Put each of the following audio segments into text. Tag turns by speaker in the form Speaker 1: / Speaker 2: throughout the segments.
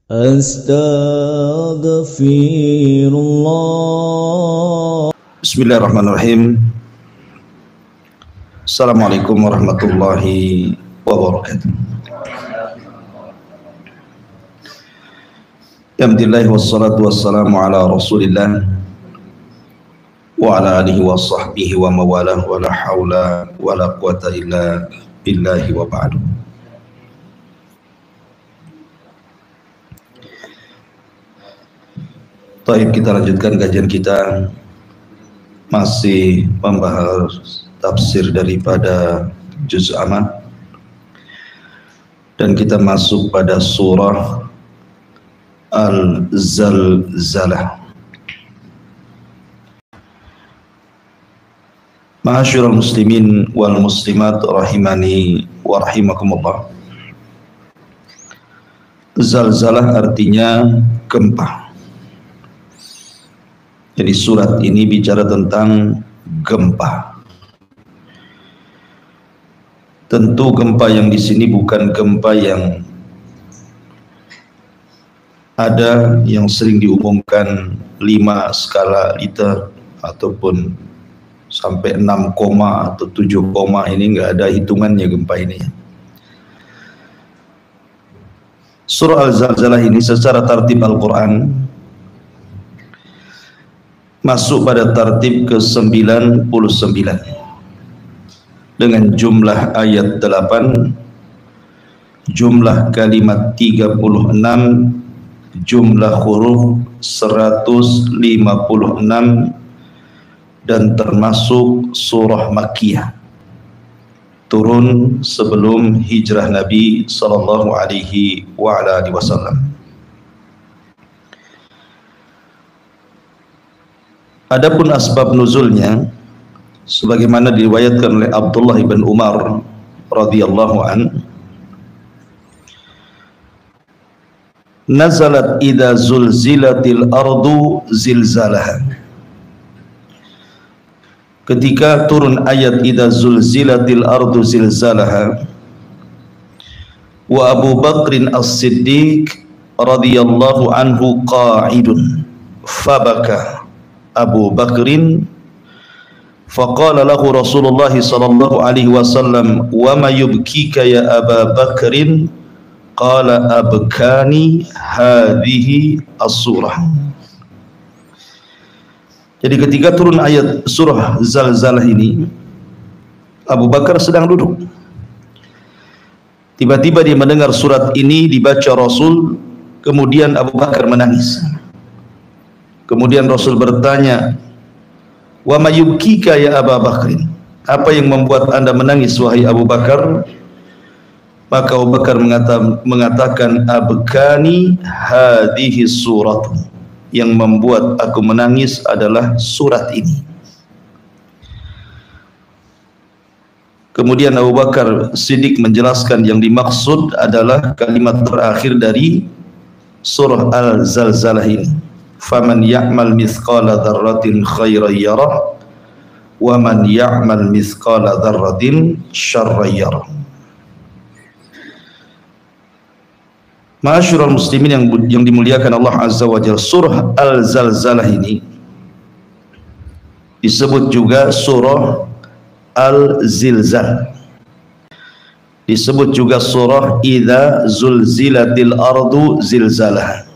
Speaker 1: Astaghfirullah.
Speaker 2: Bismillahirrahmanirrahim. Assalamualaikum warahmatullahi wabarakatuh. Alhamdulillah wassalatu wassalamu ala Rasulillah wa ala alihi wa sahbihi wa mawalah wa la hawla wa la quwata illa billahi wa ba'du. Baik, kita lanjutkan kajian kita, masih membahas tafsir daripada juz amma, dan kita masuk pada surah Al-Zalzalah. Ma'asyiral muslimin wal muslimat rahimani wa rahimakumullah. Zalzalah artinya gempa. Jadi surat ini bicara tentang gempa. Tentu gempa yang di sini bukan gempa yang ada yang sering diumumkan 5 skala Richter ataupun sampai 6, atau 7, ini enggak ada hitungannya gempa ini. Surah Al-Zalzalah ini secara tartib Al-Quran masuk pada tartib ke-99 dengan jumlah ayat 8, jumlah kalimat 36, jumlah huruf 156, dan termasuk surah Makkiyah, turun sebelum hijrah Nabi sallallahu alaihi wasallam. Adapun asbab nuzulnya sebagaimana diriwayatkan oleh Abdullah bin Umar radhiyallahu an, nazalat idza zulzilatil ardu zilzalaha. Ketika turun ayat idza zulzilatil ardu zilzalaha, wa Abu Bakrin As-Siddiq radhiyallahu anhu qa'idun fabaka Abu Bakrin faqala lahu Rasulullah sallallahu alaihi wasallam wa ma yubkika ya Aba Bakrin qala abkani hadhihi as-surah. Jadi ketika turun ayat surah Zalzalah ini, Abu Bakar sedang duduk. Tiba-tiba dia mendengar surat ini dibaca Rasul, kemudian Abu Bakar menangis. Kemudian Rasul bertanya, wa ma yubkika ya Aba Bakrin, apa yang membuat anda menangis wahai Abu Bakar? Maka Abu Bakar mengatakan, abkani hadhihi surat, yang membuat aku menangis adalah surat ini. Kemudian Abu Bakar Siddiq menjelaskan yang dimaksud adalah kalimat terakhir dari surah Al-Zalzalah ini, faman ya'mal mithqala dzarratin khairan yarah wa man ya'mal mithqala dzarratin syarran yarah. Ma'asyiral muslimin yang dimuliakan Allah Azza wa Jalla, surah Al-Zalzalah ini disebut juga surah Al-Zilzal, disebut juga surah idza zulzilatil ardu zilzalaha,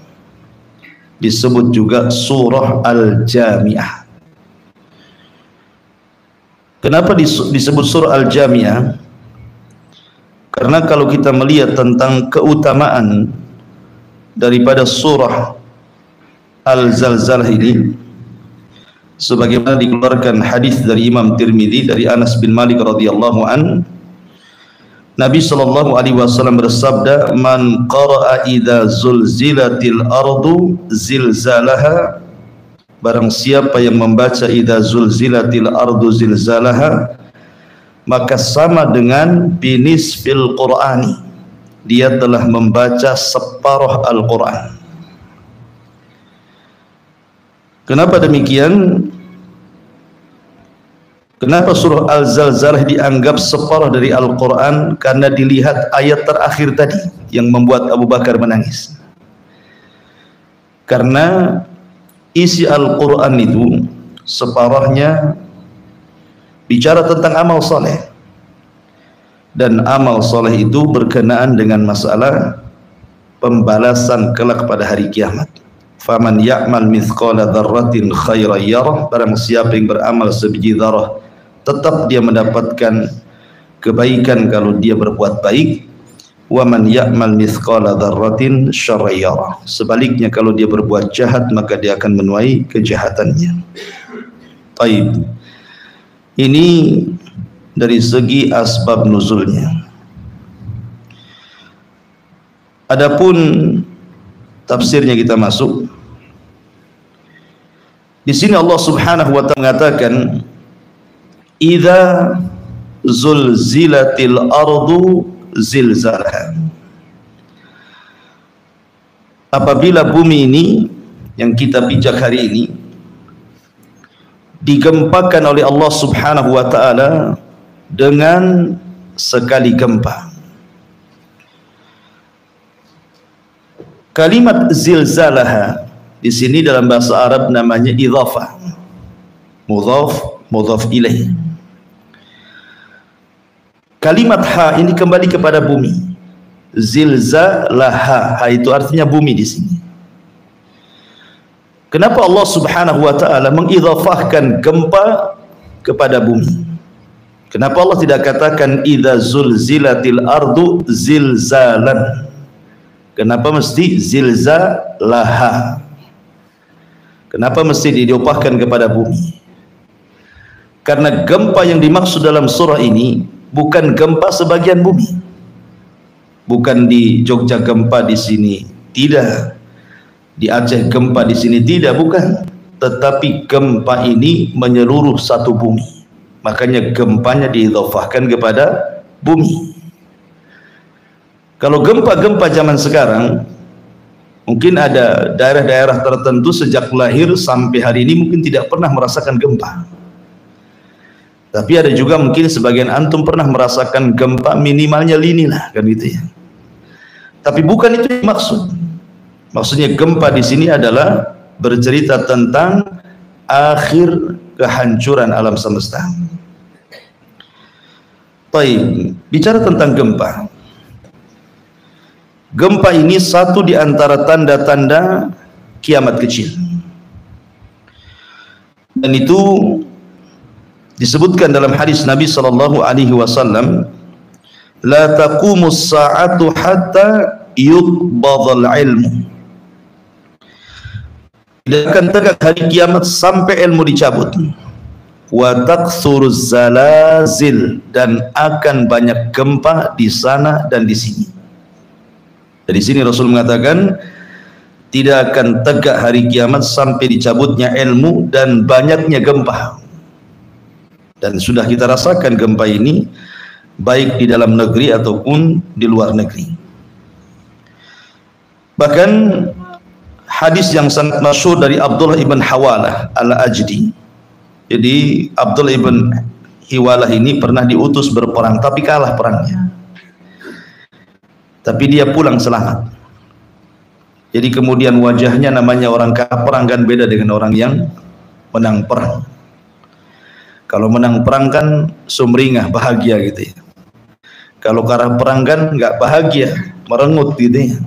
Speaker 2: disebut juga surah Al-Jami'ah. Kenapa disebut surah Al-Jami'ah? Karena kalau kita melihat tentang keutamaan daripada surah Al-Zalzalah ini, sebagaimana dikeluarkan hadis dari Imam Tirmidzi dari Anas bin Malik radhiyallahu an, Nabi sallallahu alaihi wasallam bersabda, man qara'a idza zulzilatil ardu zilzalaha, barang siapa yang membaca idza zulzilatil ardu zilzalaha, maka sama dengan binisfil Qur'ani, dia telah membaca separuh Al-Quran. Kenapa demikian? Kenapa surah Al-Zalzalah dianggap separuh dari Al-Quran? Karena dilihat ayat terakhir tadi yang membuat Abu Bakar menangis. Karena isi Al-Quran itu separuhnya bicara tentang amal soleh, dan amal soleh itu berkenaan dengan masalah pembalasan kelak pada hari kiamat. Faman ya'mal mithqala dzarratin khairan yarah, barang siapa yang beramal sebiji dzarah tetap dia mendapatkan kebaikan kalau dia berbuat baik. Wa man ya'mal mithqala dzarratin syarran yarah, sebaliknya kalau dia berbuat jahat maka dia akan menuai kejahatannya. Taib. Ini dari segi asbab nuzulnya. Adapun tafsirnya kita masuk. Di sini Allah Subhanahu wa taala mengatakan, "Idza zulzilatil ardu zilzalaha." Apabila bumi ini yang kita pijak hari ini digempakan oleh Allah Subhanahu wa taala dengan sekali gempa. Kalimat zilzalaha di sini dalam bahasa Arab namanya idhafah, mudhaf ilaih. Kalimat ha ini kembali kepada bumi. Zilzalaha, ha itu artinya bumi di sini. Kenapa Allah Subhanahu wa taala mengidhafahkan gempa kepada bumi? Kenapa Allah tidak katakan idza zulzilatil ardu zilzalan? Kenapa mesti zilzalaha? Kenapa mesti diidhafahkan kepada bumi? Karena gempa yang dimaksud dalam surah ini bukan gempa sebagian bumi. Bukan di Jogja gempa di sini, tidak. Di Aceh gempa di sini, tidak, bukan. Tetapi gempa ini menyeluruh satu bumi. Makanya gempanya diidhafahkan kepada bumi. Kalau gempa-gempa zaman sekarang, mungkin ada daerah-daerah tertentu sejak lahir sampai hari ini mungkin tidak pernah merasakan gempa. Tapi ada juga mungkin sebagian antum pernah merasakan gempa, minimalnya lini lah, kan gitu ya. Tapi bukan itu yang maksud. Maksudnya gempa di sini adalah bercerita tentang akhir kehancuran alam semesta. Baik, bicara tentang gempa. Gempa ini satu di antara tanda-tanda kiamat kecil. Dan itu disebutkan dalam hadis Nabi sallallahu alaihi wasallam, la taqumus sa'atu hatta yuqbadal ilmu. Tidak akan tegak hari kiamat sampai ilmu dicabut. Wa taksuruz zalazil, dan akan banyak gempa di sana dan di sini. Dari sini Rasul mengatakan tidak akan tegak hari kiamat sampai dicabutnya ilmu dan banyaknya gempa. Dan sudah kita rasakan gempa ini baik di dalam negeri ataupun di luar negeri. Bahkan hadis yang sangat masyhur dari Abdullah ibn Hawalah al-Ajdi. Jadi Abdullah ibn Hawalah ini pernah diutus berperang tapi kalah perangnya. Tapi dia pulang selamat. Jadi kemudian wajahnya, namanya orang kalah perang kan beda dengan orang yang menang perang. Kalau menang perang kan sumringah, bahagia gitu ya. Kalau kalah perang kan nggak bahagia, merengut gitu ya.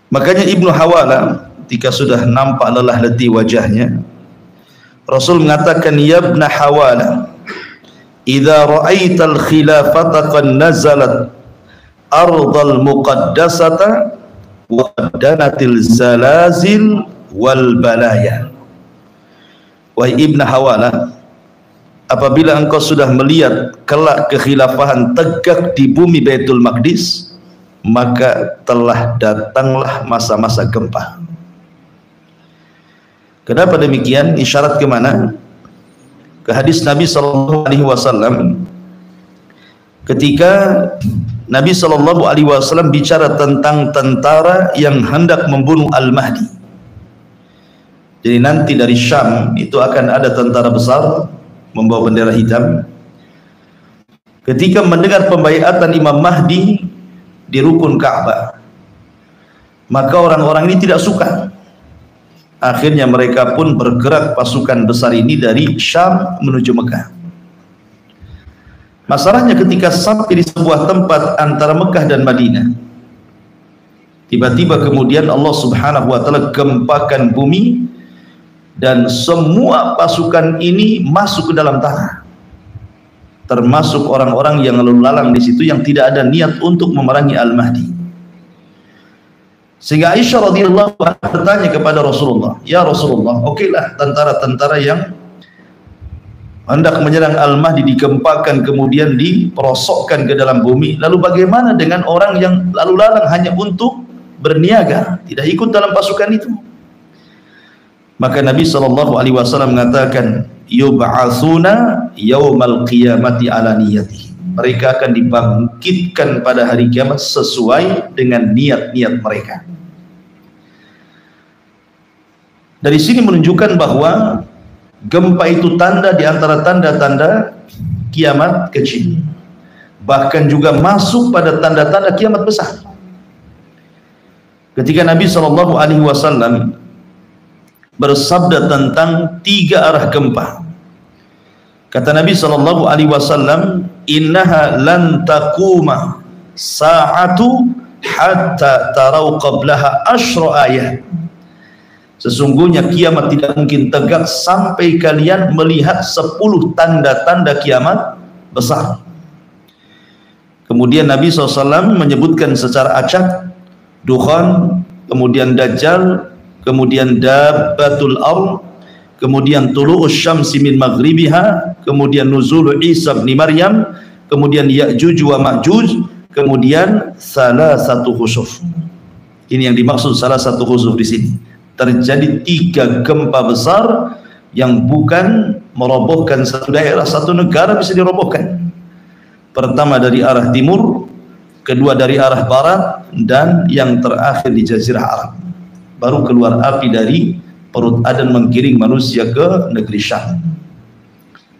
Speaker 2: Makanya Ibnu Hawalah ketika sudah nampak lelah letih wajahnya, Rasul mengatakan, ya Ibnu Hawalah, idza ra'aital khilafata qad nazalat ardal muqaddasata wa danatil zalazil wal balaya. Wahai Ibnu Hawalah, apabila engkau sudah melihat kelak kekhilafahan tegak di bumi Baitul Maqdis, maka telah datanglah masa-masa gempa. Kenapa demikian? Isyarat ke mana? Ke hadis Nabi sallallahu alaihi wasallam ketika Nabi sallallahu alaihi wasallam bicara tentang tentara yang hendak membunuh Al-Mahdi. Jadi nanti dari Syam itu akan ada tentara besar membawa bendera hitam. Ketika mendengar pembaiatan Imam Mahdi di rukun Ka'bah, Maka orang-orang ini tidak suka. Akhirnya mereka pun bergerak pasukan besar ini dari Syam menuju Mekah. Masalahnya ketika sampai di sebuah tempat antara Mekah dan Madinah, tiba-tiba kemudian Allah Subhanahu wa taala gempakan bumi dan semua pasukan ini masuk ke dalam tanah. Termasuk orang-orang yang lalu lalang di situ yang tidak ada niat untuk memerangi Al-Mahdi. Sehingga Aisyah radhiyallahu anha bertanya kepada Rasulullah, "Ya Rasulullah, okelah tentara-tentara yang hendak menyerang Al-Mahdi digempakan kemudian diperosokkan ke dalam bumi. Lalu bagaimana dengan orang yang lalu lalang hanya untuk berniaga, tidak ikut dalam pasukan itu?" Maka Nabi SAW mengatakan, "Yub'atsuna yaumal qiyamati ala niyatihi." Mereka akan dibangkitkan pada hari kiamat sesuai dengan niat-niat mereka. Dari sini menunjukkan bahwa gempa itu tanda di antara tanda-tanda kiamat kecil. Bahkan juga masuk pada tanda-tanda kiamat besar. Ketika Nabi SAW bersabda tentang 3 arah gempa, kata Nabi SAW, "Innaha lan taquma sa'atu hatta tarau qablaha asyra ayat." Sesungguhnya kiamat tidak mungkin tegak sampai kalian melihat 10 tanda-tanda kiamat besar. Kemudian Nabi SAW menyebutkan secara acak dukhan, kemudian dajjal, kemudian dabbatul ard, kemudian tulu'us syamsi min maghribiha, kemudian nuzul Isa bin Maryam, kemudian Ya'juj wa Ma'juj, kemudian salah satu khusuf. Ini yang dimaksud salah satu khusuf di sini. Terjadi 3 gempa besar yang bukan merobohkan satu daerah, satu negara bisa dirobohkan. Pertama dari arah timur, kedua dari arah barat, dan yang terakhir di Jazirah Arab. Baru keluar api dari perut Adan menggiring manusia ke negeri Syam.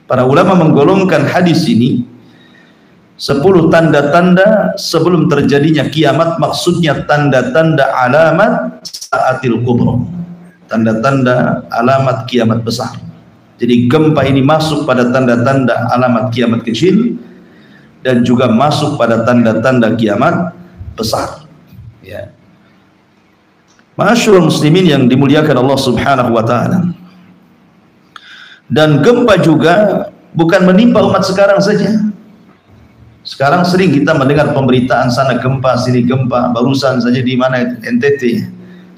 Speaker 2: Para ulama menggolongkan hadis ini 10 tanda-tanda sebelum terjadinya kiamat, maksudnya tanda-tanda alamat saatil kubra, tanda-tanda alamat kiamat besar. Jadi gempa ini masuk pada tanda-tanda alamat kiamat kecil dan juga masuk pada tanda-tanda kiamat besar. Ya. Ma'asyiral muslimin yang dimuliakan Allah Subhanahu wa taala. Dan gempa juga bukan menimpa umat sekarang saja. Sekarang sering kita mendengar pemberitaan sana gempa, sini gempa. Barusan saja di mana itu, NTT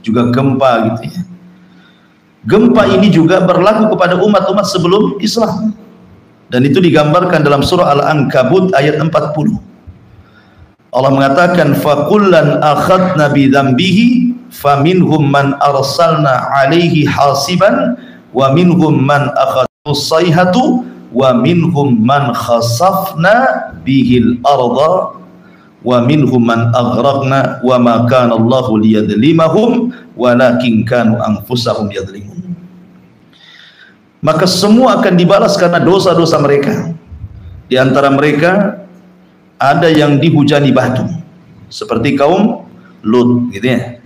Speaker 2: juga gempa gitu ya. Gempa ini juga berlaku kepada umat-umat sebelum Islam. Dan itu digambarkan dalam surah Al-Ankabut ayat 40. Allah mengatakan, "Fakullan akhadna bi dzambihi faminhum man arsalna 'alaihi hasiban wa minhum man akhadhu sayhatu wa minhum man khasafna bihil arda wa minhum man aghraqna wa ma kana Allahu liyadlimahum walakin kanu anfusahum yadlimun." Maka semua akan dibalas karena dosa-dosa mereka. Di antara mereka ada yang dihujani batu seperti kaum Lut gitu ya.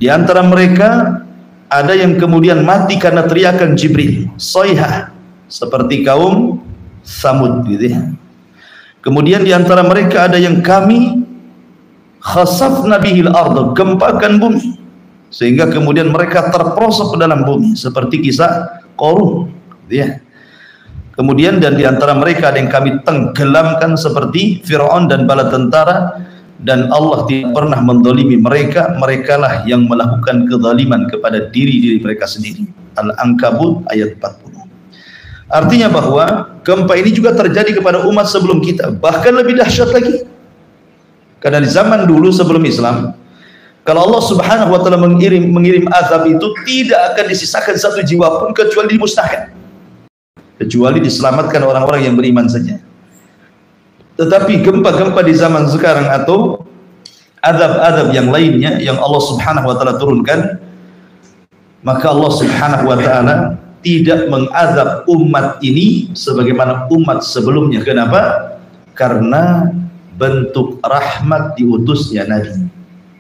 Speaker 2: Di antara mereka ada yang kemudian mati karena teriakan Jibril, soihah, seperti kaum Samud gitu ya. Kemudian di antara mereka ada yang kami khasafna bihil ardh, gempakan bumi sehingga kemudian mereka terperosok ke dalam bumi seperti kisah Qarun gitu ya. Kemudian dan di antara mereka ada yang kami tenggelamkan seperti Fir'aun dan bala tentara, dan Allah tidak pernah mendolimi mereka. Merekalah yang melakukan kezaliman kepada diri-diri mereka sendiri. Al-Ankabut ayat 40. Artinya bahwa gempa ini juga terjadi kepada umat sebelum kita, bahkan lebih dahsyat lagi. Karena di zaman dulu sebelum Islam, kalau Allah Subhanahu wa taala mengirim azab itu tidak akan disisakan satu jiwa pun kecuali dimusnahkan, kecuali diselamatkan orang-orang yang beriman saja. Tetapi gempa-gempa di zaman sekarang atau azab-azab yang lainnya yang Allah Subhanahu wa taala turunkan, maka Allah Subhanahu wa taala tidak mengazab umat ini sebagaimana umat sebelumnya. Kenapa? Karena bentuk rahmat diutusnya Nabi.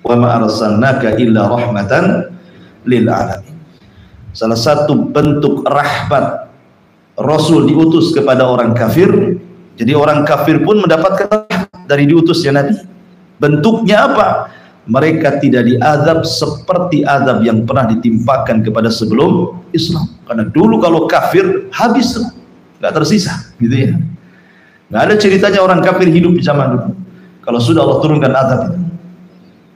Speaker 2: wa ma arsalnaka illa rahmatan lil alamin. Salah satu bentuk rahmat Rasul diutus kepada orang kafir, jadi orang kafir pun mendapatkan rahmat dari diutusnya Nabi. Bentuknya apa? Mereka tidak diazab seperti azab yang pernah ditimpakan kepada sebelum Islam. Karena dulu kalau kafir habis, nggak tersisa, gitu ya. Nggak ada ceritanya orang kafir hidup di zaman dulu. Kalau sudah Allah turunkan azab itu.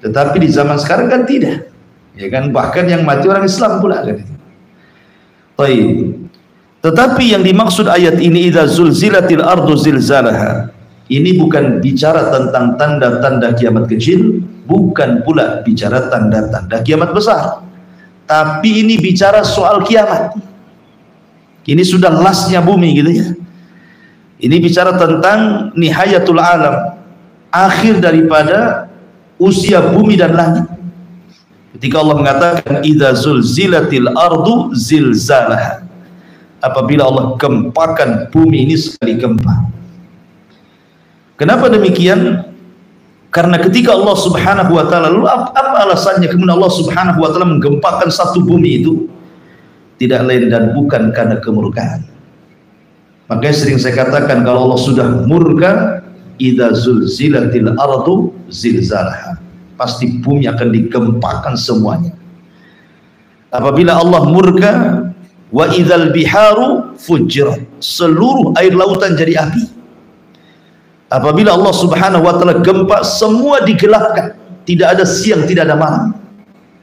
Speaker 2: Tetapi di zaman sekarang kan tidak, ya kan? Bahkan yang mati orang Islam pula kan. Baik. Tetapi yang dimaksud ayat ini idza zulzilatil ardu zilzalaha, ini bukan bicara tentang tanda-tanda kiamat kecil, bukan pula bicara tanda-tanda kiamat besar, tapi ini bicara soal kiamat. Ini sudah lasnya bumi gitu ya. Ini bicara tentang nihayatul alam, akhir daripada usia bumi dan langit. Ketika Allah mengatakan idza zulzilatil ardu zilzalaha, apabila Allah gempakan bumi ini sekali gempa. Kenapa demikian? Karena ketika Allah Subhanahu wa taala, lalu apa alasannya kemudian Allah Subhanahu wa taala menggempakan satu bumi itu? Tidak lain dan bukan karena kemurkaan. Makanya sering saya katakan kalau Allah sudah murka, idza zulzilatil ardu zilzalaha, pasti bumi akan digempakan semuanya. Apabila Allah murka, wa idzal biharu fujirat, seluruh air lautan jadi api. Apabila Allah Subhanahu wa taala gempa, semua digelapkan, tidak ada siang, tidak ada malam.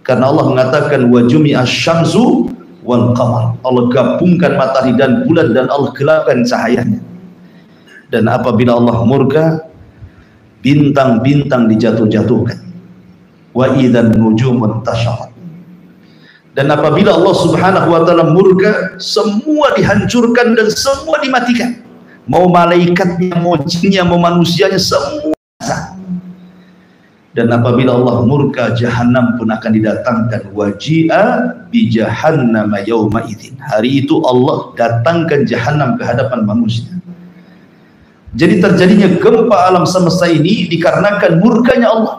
Speaker 2: Karena Allah mengatakan wa jumi'asy syamsu wal qamar, Allah gabungkan matahari dan bulan dan Allah gelapkan cahayanya. Dan apabila Allah murka, bintang-bintang dijatuh-jatuhkan. Wa idzan nujumun tashaqqat. Dan apabila Allah Subhanahu wa taala murka, semua dihancurkan dan semua dimatikan. Mau malaikatnya, mau jinnya, mau manusianya, semua. Dan apabila Allah murka, Jahannam pun akan didatangkan. Waji'a bi jahannama yauma idzin. Hari itu Allah datangkan Jahannam ke hadapan manusia. Jadi terjadinya gempa alam semesta ini dikarenakan murkanya Allah.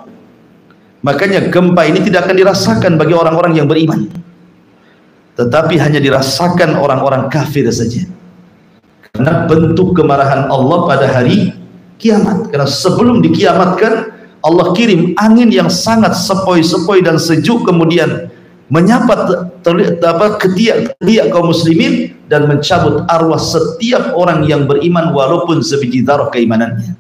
Speaker 2: Makanya gempa ini tidak akan dirasakan bagi orang-orang yang beriman, tetapi hanya dirasakan orang-orang kafir saja. Karena bentuk kemarahan Allah pada hari kiamat. Karena sebelum dikiamatkan, Allah kirim angin yang sangat sepoi-sepoi dan sejuk, kemudian menyapa ketiak kaum muslimin dan mencabut arwah setiap orang yang beriman walaupun sebiji dzarah keimanannya.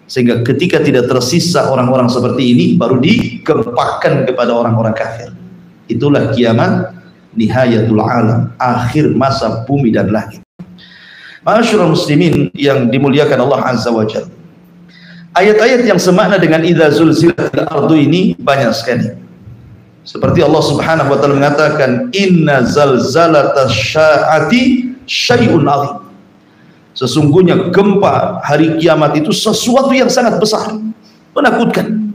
Speaker 2: Sehingga ketika tidak tersisa orang-orang seperti ini, baru digempakan kepada orang-orang kafir. Itulah kiamat, nihayatul alam, akhir masa bumi dan langit. Ma'asyiral muslimin yang dimuliakan Allah Azza wa Jalla, ayat-ayat yang semakna dengan idza zulzilatil ardu ini banyak sekali. Seperti Allah Subhanahu wa taala mengatakan inna zalzalatasy syaa'ati syai'un 'azim. Sesungguhnya gempa hari kiamat itu sesuatu yang sangat besar, menakutkan.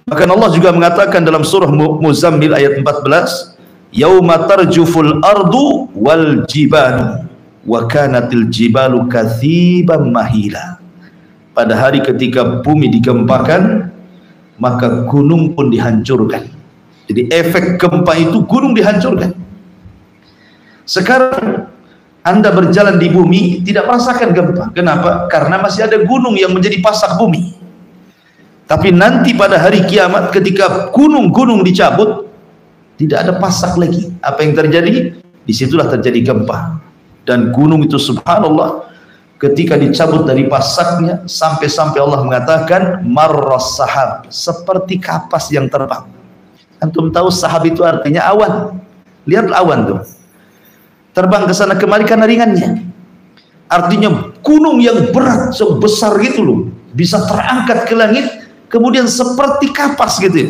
Speaker 2: Bahkan Allah juga mengatakan dalam surah Muzammil ayat 14, yauma tarjuful ardu wal jibalu wa kanatil jibalu katsiban mahila. Pada hari ketika bumi digempakan, maka gunung pun dihancurkan. Jadi efek gempa itu gunung dihancurkan. Sekarang Anda berjalan di bumi tidak merasakan gempa. Kenapa? Karena masih ada gunung yang menjadi pasak bumi. Tapi nanti pada hari kiamat ketika gunung-gunung dicabut, tidak ada pasak lagi. Apa yang terjadi? Disitulah terjadi gempa. Dan gunung itu subhanallah, ketika dicabut dari pasaknya, sampai-sampai Allah mengatakan marras sahab, seperti kapas yang terbang. Antum tahu sahab itu artinya awan. Lihat awan tuh, terbang ke sana kemari karena ringannya. Artinya gunung yang berat sebesar gitu loh, bisa terangkat ke langit, kemudian seperti kapas gitu ya.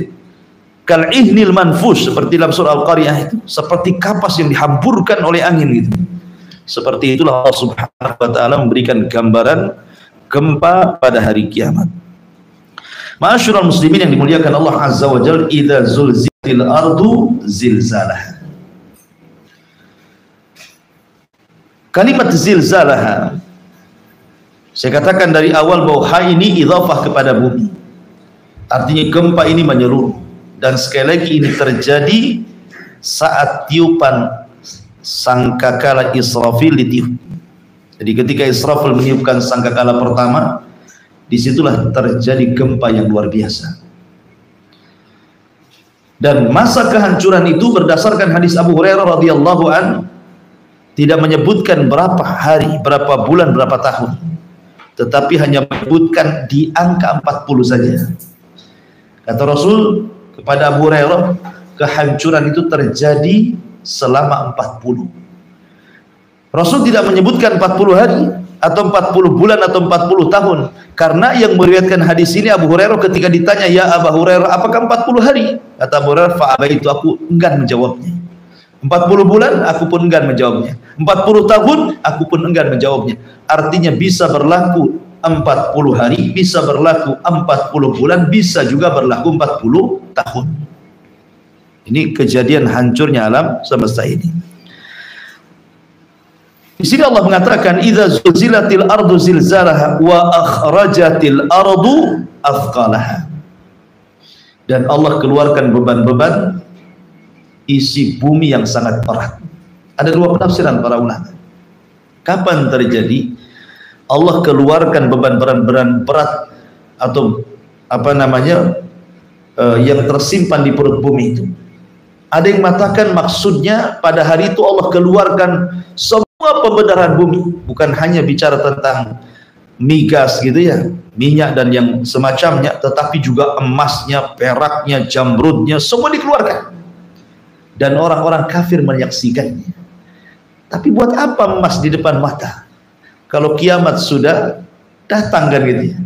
Speaker 2: Kal ihnil manfush, seperti dalam surah Al-Qariyah itu, seperti kapas yang dihamburkan oleh angin gitu. Seperti itulah Allah Subhanahu wa taala memberikan gambaran gempa pada hari kiamat. Ma'asyiral muslimin yang dimuliakan Allah Azza wa Jalla, idza zulzilatil ardu zilzalaha. Kalimat zilzalaha, saya katakan dari awal bahwa ha ini idhafah kepada bumi. Artinya gempa ini menyeluruh, dan sekali lagi ini terjadi saat tiupan sangkakala Israfil ditiup. Jadi ketika Israfil meniupkan sangkakala pertama, disitulah terjadi gempa yang luar biasa. Dan masa kehancuran itu berdasarkan hadis Abu Hurairah radhiyallahu an, tidak menyebutkan berapa hari, berapa bulan, berapa tahun, tetapi hanya menyebutkan di angka 40 saja. Kata Rasul kepada Abu Hurairah, kehancuran itu terjadi selama 40. Rasul tidak menyebutkan 40 hari atau 40 bulan atau 40 tahun, karena yang meriwayatkan hadis ini Abu Hurairah ketika ditanya, "Ya Abu Hurairah, apakah 40 hari?" Kata Abu Hurairah, "Fa'abaitu," aku enggan menjawabnya. 40 bulan aku pun enggan menjawabnya. 40 tahun aku pun enggan menjawabnya. Artinya bisa berlaku 40 hari, bisa berlaku 40 bulan, bisa juga berlaku 40 tahun. Ini kejadian hancurnya alam semesta ini. Di sini Allah mengatakan, "Idza zulzilatil ardu zilzalaha wa akhrajatil ardu athqalaha." Dan Allah keluarkan beban-beban isi bumi yang sangat berat. Ada dua penafsiran para ulama. Kapan terjadi Allah keluarkan beban-beban berat atau yang tersimpan di perut bumi itu? Ada yang mengatakan maksudnya pada hari itu Allah keluarkan semua pembenaran bumi, bukan hanya bicara tentang migas gitu ya, minyak dan yang semacamnya, tetapi juga emasnya, peraknya, jamrudnya, semua dikeluarkan. Dan orang-orang kafir menyaksikannya. Tapi buat apa emas di depan mata kalau kiamat sudah datang, kan gitu ya.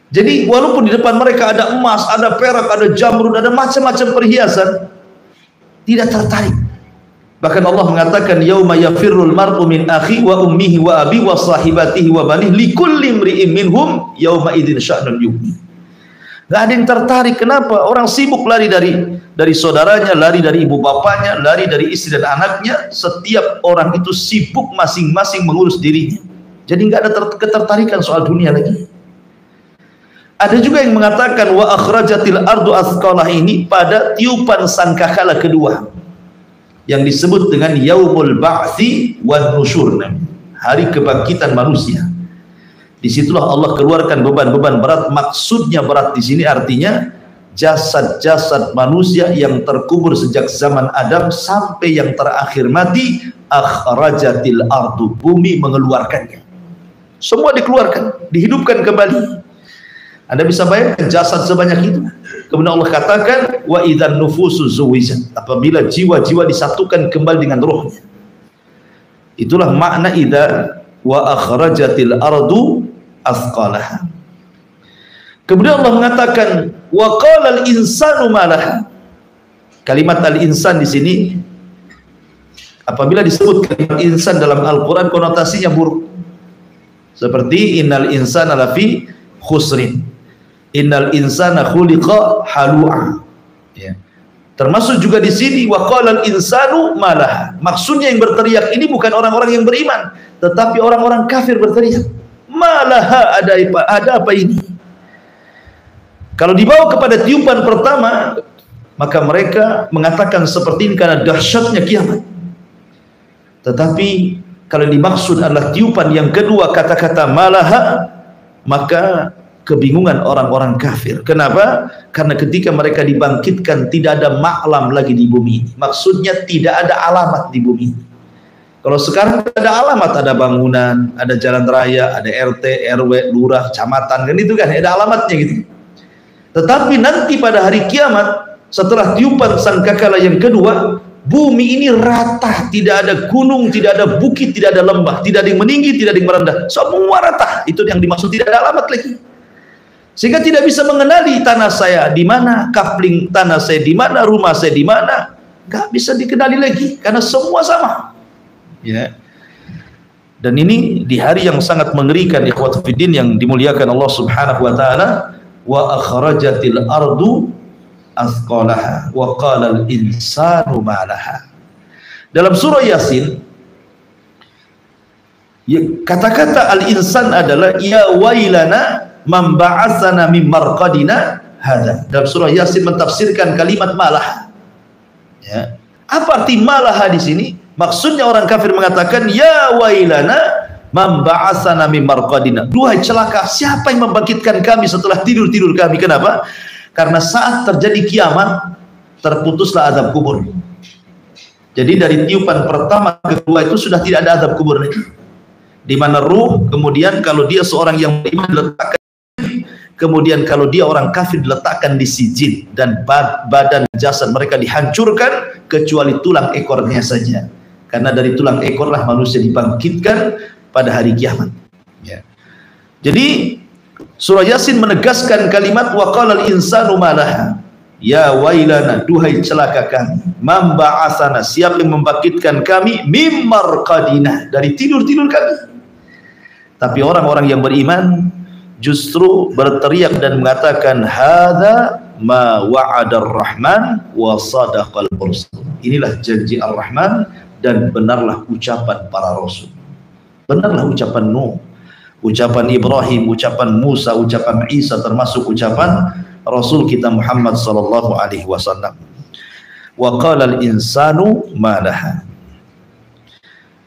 Speaker 2: Jadi walaupun di depan mereka ada emas, ada perak, ada jamrud, ada macam-macam perhiasan, tidak tertarik. Bahkan Allah mengatakan, "Yauma yafirrul mar'u min akhi wa ummihi wa abi wa sahibatihi wa banihi likulli imri'in minhum yauma idzin sya'nun yughni." Gak ada yang tertarik. Kenapa? Orang sibuk lari dari saudaranya, lari dari ibu bapaknya, lari dari istri dan anaknya. Setiap orang itu sibuk masing-masing mengurus dirinya. Jadi nggak ada ketertarikan soal dunia lagi. Ada juga yang mengatakan wa akhrajatil ardu athqalah ini pada tiupan sangkakala kedua, yang disebut dengan yaumul ba'tsi wan nusyur, hari kebangkitan manusia. Disitulah Allah keluarkan beban-beban berat. Maksudnya berat di sini artinya jasad-jasad manusia yang terkubur sejak zaman Adam sampai yang terakhir mati. Akhrajatil ardu, bumi mengeluarkannya. Semua dikeluarkan, dihidupkan kembali. Anda bisa bayangkan jasad sebanyak itu. Kemudian Allah katakan, wa idzan nufusu zuwijat, apabila jiwa-jiwa disatukan kembali dengan rohnya. Itulah makna idza wa akhrajatil ardu athqalaha. Kemudian Allah mengatakan, wa qalal insanu malaha. Kalimat al-insan di sini, apabila disebut kalimat insan dalam Al-Quran, konotasinya buruk. Seperti innal insana lafi khusrin, innal insana khuliqa halu'a. Ya. Termasuk juga di sini wa qalal insanu malaha. Maksudnya yang berteriak ini bukan orang-orang yang beriman, tetapi orang-orang kafir berteriak. Malaha, ada apa ini? Kalau dibawa kepada tiupan pertama, maka mereka mengatakan seperti ini karena dahsyatnya kiamat. Tetapi kalau dimaksud adalah tiupan yang kedua, kata-kata malaha, maka kebingungan orang-orang kafir. Kenapa? Karena ketika mereka dibangkitkan tidak ada maklam lagi di bumi ini. Maksudnya tidak ada alamat di bumi ini. Kalau sekarang ada alamat, ada bangunan, ada jalan raya, ada RT, RW, lurah, kecamatan, kan itu kan ada alamatnya gitu. Tetapi nanti pada hari kiamat, setelah tiupan sangkakala yang kedua, bumi ini rata, tidak ada gunung, tidak ada bukit, tidak ada lembah, tidak ada yang meninggi, tidak ada yang merendah, semua rata. Itu yang dimaksud tidak ada alamat lagi. Sehingga tidak bisa mengenali tanah saya di mana, kapling tanah saya di mana, rumah saya di mana, nggak bisa dikenali lagi karena semua sama. Ya. Dan ini di hari yang sangat mengerikan, ikhwatu fiddin yang dimuliakan Allah Subhanahu wa taala. Wa akhrajatil ardu athqalaha wa qalal insanu ma laha. Dalam surah Yasin, kata-kata al-insan adalah ya wailana man ba'atsana min marqadina hadza. Dalam surah Yasin mentafsirkan kalimat malaha. Ya. Apa arti malaha di sini? Maksudnya orang kafir mengatakan ya wailana man ba'atsana min marqadina. Duhai celaka, siapa yang membangkitkan kami setelah tidur-tidur kami? Kenapa? Karena saat terjadi kiamat terputuslah azab kubur. Jadi dari tiupan pertama ke kedua itu sudah tidak ada azab kubur lagi. Di mana ruh kemudian kalau dia seorang yang beriman diletakkan, kemudian kalau dia orang kafir diletakkan di sijin, dan badan jasad mereka dihancurkan kecuali tulang ekornya saja. Karena dari tulang ekorlah manusia dibangkitkan pada hari kiamat. Ya. Jadi surah Yasin menegaskan kalimat wa qalal insanu malaha. Ya wailana, duhai celaka kami. Man ba'atsana, siapa yang membangkitkan kami mim marqadina, dari tidur-tidur kami. Tapi orang-orang yang beriman justru berteriak dan mengatakan hadza ma wa'adar rahman wa sadaqal mursal. Inilah janji Ar-Rahman dan benarlah ucapan para rasul. Benarlah ucapan Nuh, ucapan Ibrahim, ucapan Musa, ucapan Isa, termasuk ucapan Rasul kita Muhammad sallallahu alaihi wasallam. Wa qala al-insanu ma laha.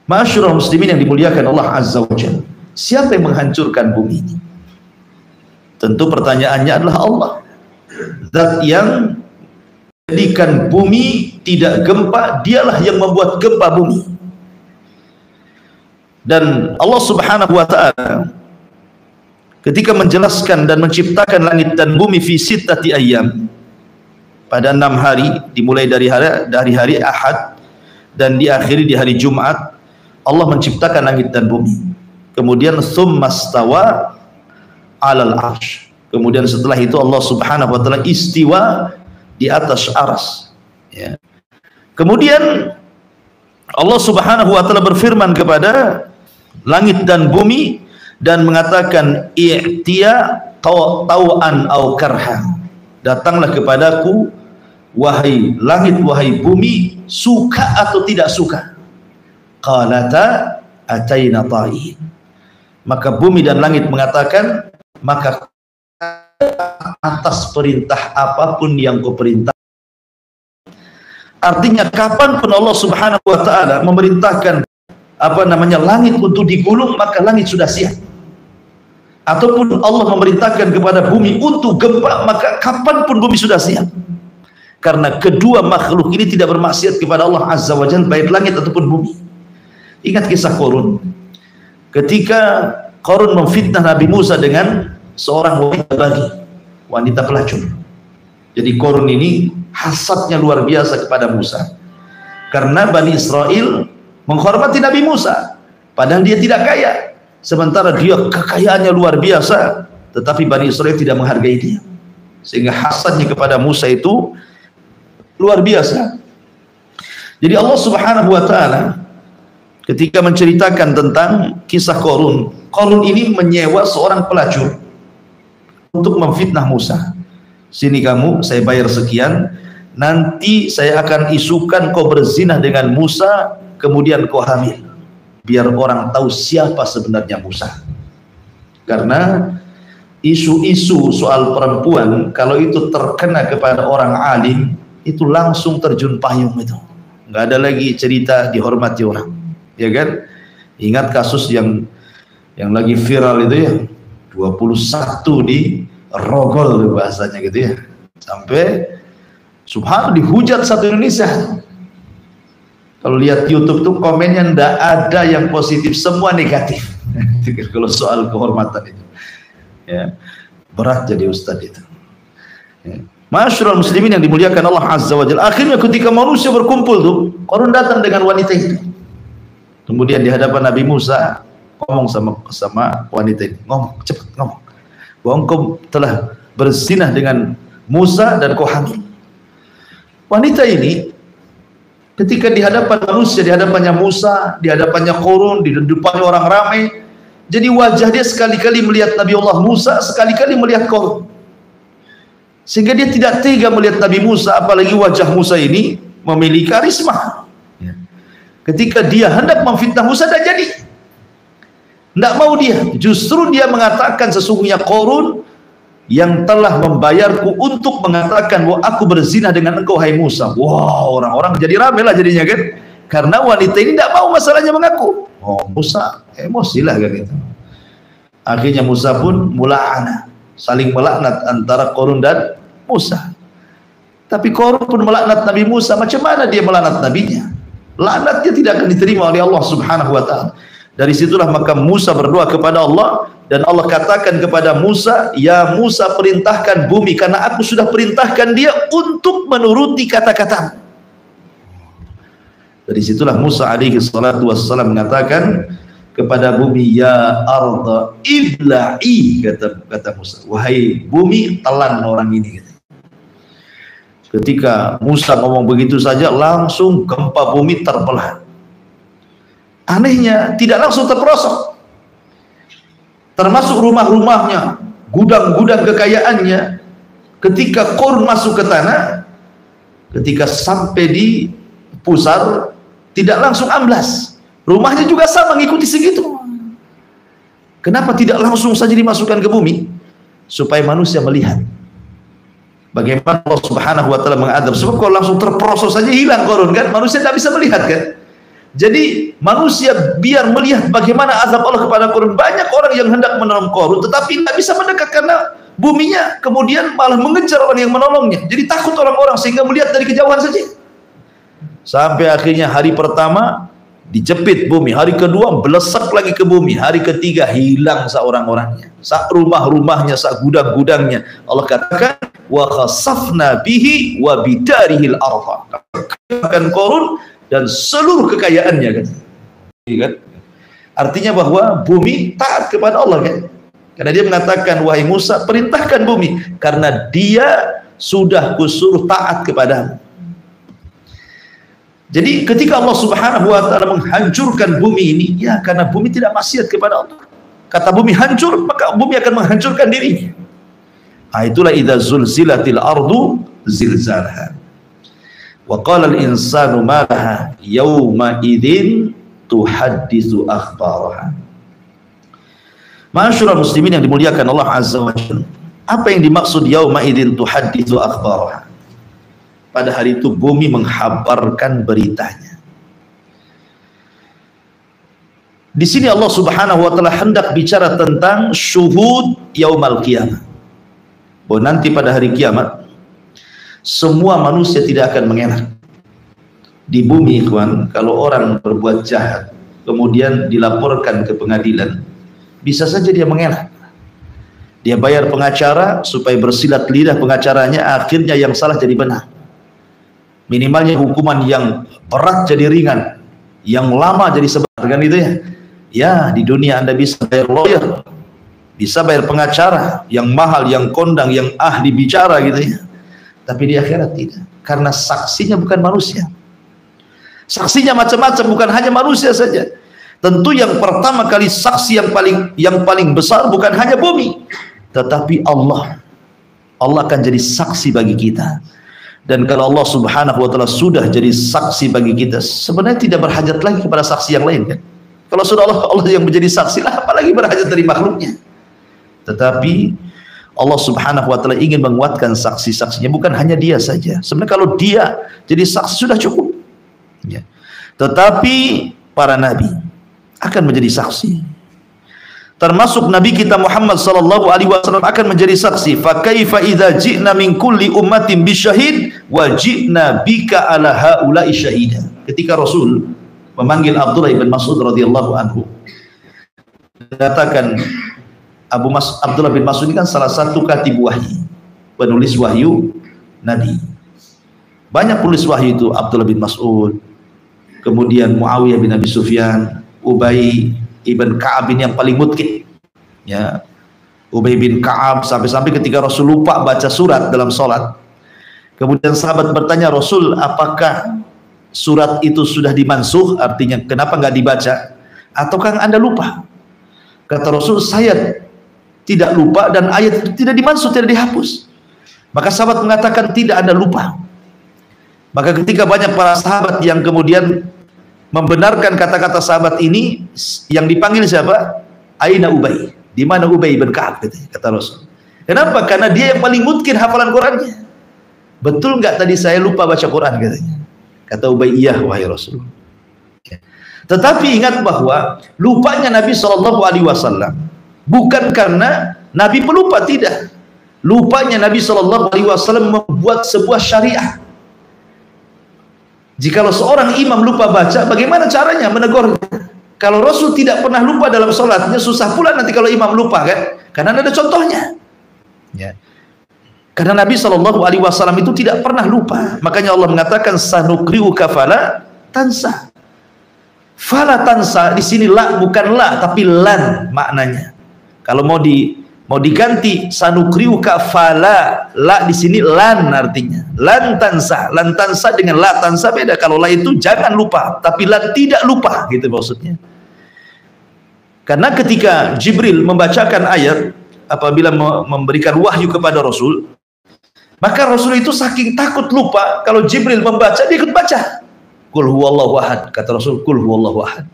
Speaker 2: Ma'asyiral muslimin yang dimuliakan Allah Azza wa Jalla, siapa yang menghancurkan bumi ini? Tentu pertanyaannya adalah Allah. Zat yang menjadikan bumi tidak gempa, dialah yang membuat gempa bumi. Dan Allah Subhanahu wa taala ketika menjelaskan dan menciptakan langit dan bumi fi sittati ayyam, pada 6 hari, dimulai dari hari Ahad dan diakhiri di hari Jumat, Allah menciptakan langit dan bumi. Kemudian tsummastawa 'alal 'arsy. Kemudian setelah itu Allah Subhanahu wa taala istiwa di atas arsy. Ya. Kemudian Allah Subhanahu wa taala berfirman kepada langit dan bumi dan mengatakan i'tiya tau'an au karha, datanglah kepadaku wahai langit wahai bumi, suka atau tidak suka. Qalata ataina ta'in. Maka bumi dan langit mengatakan, maka atas perintah apapun yang kau perintah. Artinya kapanpun Allah Subhanahu wa taala memerintahkan langit untuk digulung, maka langit sudah siap. Ataupun Allah memerintahkan kepada bumi untuk gempa, maka kapanpun bumi sudah siap. Karena kedua makhluk ini tidak bermaksiat kepada Allah Azza wa Jalla, baik langit ataupun bumi. Ingat kisah Qarun. Ketika Qarun memfitnah Nabi Musa dengan seorang wanita pelacur. Jadi Qarun ini hasadnya luar biasa kepada Musa. Karena Bani Israel menghormati Nabi Musa, padahal dia tidak kaya. Sementara dia kekayaannya luar biasa, tetapi Bani Israel tidak menghargai dia. Sehingga hasadnya kepada Musa itu luar biasa. Jadi Allah Subhanahu wa taala ketika menceritakan tentang kisah Qarun, Qarun ini menyewa seorang pelacur untuk memfitnah Musa. Sini kamu, saya bayar sekian, nanti saya akan isukan kau berzina dengan Musa, kemudian kau hamil. Biar orang tahu siapa sebenarnya Musa. Karena isu-isu soal perempuan kalau itu terkena kepada orang alim, itu langsung terjun payung itu. Nggak ada lagi cerita dihormati orang. Ya kan? Ingat kasus yang lagi viral itu ya, 21 di Rogol bahasanya gitu ya. Sampai subhanallah dihujat satu Indonesia. Kalau lihat YouTube tuh komennya ndak ada yang positif, semua negatif. Kalau soal kehormatan itu, ya, berat jadi ustadz itu. Ya. Ma'asyiral muslimin yang dimuliakan Allah Azza wa Jalla. Akhirnya ketika manusia berkumpul tuh, Qarun datang dengan wanita itu. Kemudian di hadapan Nabi Musa ngomong sama wanita ini, ngomong cepat ngomong, bahwa engkau telah berzinah dengan Musa dan kau hamil. Wanita ini ketika di hadapan manusia, di hadapannya Musa, di hadapannya Qarun, di depannya orang ramai, jadi wajah dia sekali-kali melihat Nabi Allah Musa, sekali-kali melihat Qarun. Sehingga dia tidak tega melihat Nabi Musa, apalagi wajah Musa ini memiliki karisma. Ketika dia hendak memfitnah Musa, tidak jadi. Tidak mau dia. Justru dia mengatakan sesungguhnya Qarun yang telah membayarku untuk mengatakan bahwa aku berzina dengan engkau hai Musa. Wah, orang-orang jadi ramai lah jadinya kan. Karena wanita ini tidak mau masalahnya mengaku. Oh, Musa emosi lah kan gitu. Akhirnya Musa pun mula'ana, saling melaknat antara Qarun dan Musa. Tapi Qarun pun melaknat Nabi Musa. Macam mana dia melaknat nabinya? Laknatnya tidak akan diterima oleh Allah Subhanahu wa taala. Dari situlah maka Musa berdoa kepada Allah dan Allah katakan kepada Musa, "Ya Musa, perintahkan bumi karena aku sudah perintahkan dia untuk menuruti kata-katamu." Dari situlah Musa alaihi salatu wassalam mengatakan kepada bumi, "Ya arda ibla'i," kata Musa, "wahai bumi, telan orang ini." Ketika Musa ngomong begitu saja, langsung gempa bumi terbelah. Anehnya tidak langsung terperosok, termasuk rumah-rumahnya, gudang-gudang kekayaannya. Ketika Qarun masuk ke tanah, ketika sampai di pusar, tidak langsung amblas. Rumahnya juga sama mengikuti segitu. Kenapa tidak langsung saja dimasukkan ke bumi? Supaya manusia melihat bagaimana Allah Subhanahu wa taala mengadab. Sebab kalau langsung terperosok saja hilang Qarun kan, manusia tidak bisa melihat kan. Jadi manusia biar melihat bagaimana azab Allah kepada Qarun. Banyak orang yang hendak menolong Qarun tetapi tidak bisa mendekat karena buminya, kemudian malah mengejar orang yang menolongnya. Jadi takut orang-orang sehingga melihat dari kejauhan saja. Sampai akhirnya hari pertama dijepit bumi, hari kedua belesak lagi ke bumi, hari ketiga hilang seorang-orangnya, sak rumah-rumahnya, sak gudang-gudangnya. Allah katakan, "Wa khasafna bihi wa bidarihil ardha." Katakan Qarun dan seluruh kekayaannya kan. Kan? Artinya bahwa bumi taat kepada Allah kan. Karena dia mengatakan, "Wahai Musa, perintahkan bumi karena dia sudah kusuruh taat kepadamu." Jadi ketika Allah Subhanahu wa taala menghancurkan bumi ini, ya karena bumi tidak maksiat kepada Allah. Kata bumi hancur, maka bumi akan menghancurkan dirinya. Nah, itulah idza zulzilatil ardu zilzalaha. Wa qala al-insanu ma laha yawma idzin tuhadditsu akhbaraha. Ma'asyiral muslimin yang dimuliakan Allah Azza wa Jalla. Apa yang dimaksud yauma idzin tuhadditsu akhbaraha? Pada hari itu bumi menghabarkan beritanya. Di sini Allah Subhanahu wa taala hendak bicara tentang syuhud yaumal qiyamah. Bahwa nanti pada hari kiamat semua manusia tidak akan mengelak. Di bumi, ikhwan, kalau orang berbuat jahat kemudian dilaporkan ke pengadilan, bisa saja dia mengelak. Dia bayar pengacara supaya bersilat lidah pengacaranya, akhirnya yang salah jadi benar. Minimalnya hukuman yang berat jadi ringan, yang lama jadi sebentar, kan itu ya. Ya, di dunia Anda bisa bayar lawyer, bisa bayar pengacara yang mahal, yang kondang, yang ahli bicara gitu ya. Tapi di akhirat tidak, karena saksinya bukan manusia. Saksinya macam-macam, bukan hanya manusia saja. Tentu yang pertama kali saksi yang paling besar bukan hanya bumi, tetapi Allah. Allah akan jadi saksi bagi kita. Dan kalau Allah Subhanahu wa taala sudah jadi saksi bagi kita, sebenarnya tidak berhajat lagi kepada saksi yang lain kan. Kalau sudah Allah yang menjadi saksi lah, apalagi berhajat dari makhluknya. Tetapi Allah Subhanahu wa taala ingin menguatkan saksi-saksinya, bukan hanya dia saja. Sebenarnya kalau dia jadi saksi sudah cukup. Ya. Tetapi para nabi akan menjadi saksi. Termasuk Nabi kita Muhammad sallallahu alaihi wasallam akan menjadi saksi. Fa kaifa idza ji'na min kulli ummatin bisyahid wa ji'na bika ala haula'i syahida. Ketika Rasul memanggil Abdullah bin Mas'ud radhiyallahu anhu, mengatakan Abdullah bin Mas'ud ini kan salah satu katib wahyu, penulis wahyu Nabi. Banyak penulis wahyu itu, Abdullah bin Mas'ud, kemudian Muawiyah bin Abi Sufyan, Ubay ibn Ka'ab ini yang paling mutqin. Ya, Ubay bin Ka'ab sampai-sampai ketika Rasul lupa baca surat dalam sholat, kemudian sahabat bertanya, "Rasul, apakah surat itu sudah dimansuh? Artinya kenapa nggak dibaca? Ataukah Anda lupa?" Kata Rasul, "Saya tidak lupa dan ayat itu tidak dimansuh, tidak dihapus." Maka sahabat mengatakan, "Tidak, Anda lupa." Maka ketika banyak para sahabat yang kemudian membenarkan kata-kata sahabat ini, yang dipanggil siapa? Aina Ubay? Di mana Ubay bin Ka'ab? Kata Rasul. Kenapa? Karena dia yang paling mungkin hafalan Qurannya. Betul nggak tadi saya lupa baca Quran katanya? Kata Ubay, iya wahai Rasul. Tetapi ingat bahwa lupanya Nabi SAW bukan karena Nabi pelupa, tidak. Lupanya Nabi SAW membuat sebuah syariat. Jikalau seorang imam lupa baca, bagaimana caranya menegur? Kalau Rasul tidak pernah lupa dalam sholatnya, susah pula nanti kalau imam lupa, kan? Karena ada contohnya. Ya. Karena Nabi SAW itu tidak pernah lupa. Makanya Allah mengatakan sanukriuka fala tansa. Fala tansa di sini la bukan la tapi lan maknanya. Kalau mau diganti sanukriuka fala, la di sini lan artinya. Lan tansa dengan la tansa beda. Kalau la itu jangan lupa, tapi la tidak lupa gitu maksudnya. Karena ketika Jibril membacakan ayat apabila memberikan wahyu kepada Rasul, maka Rasul itu saking takut lupa, kalau Jibril membaca dia ikut baca. Qul huwallahu ahad, kata Rasul, qul huwallahu ahad.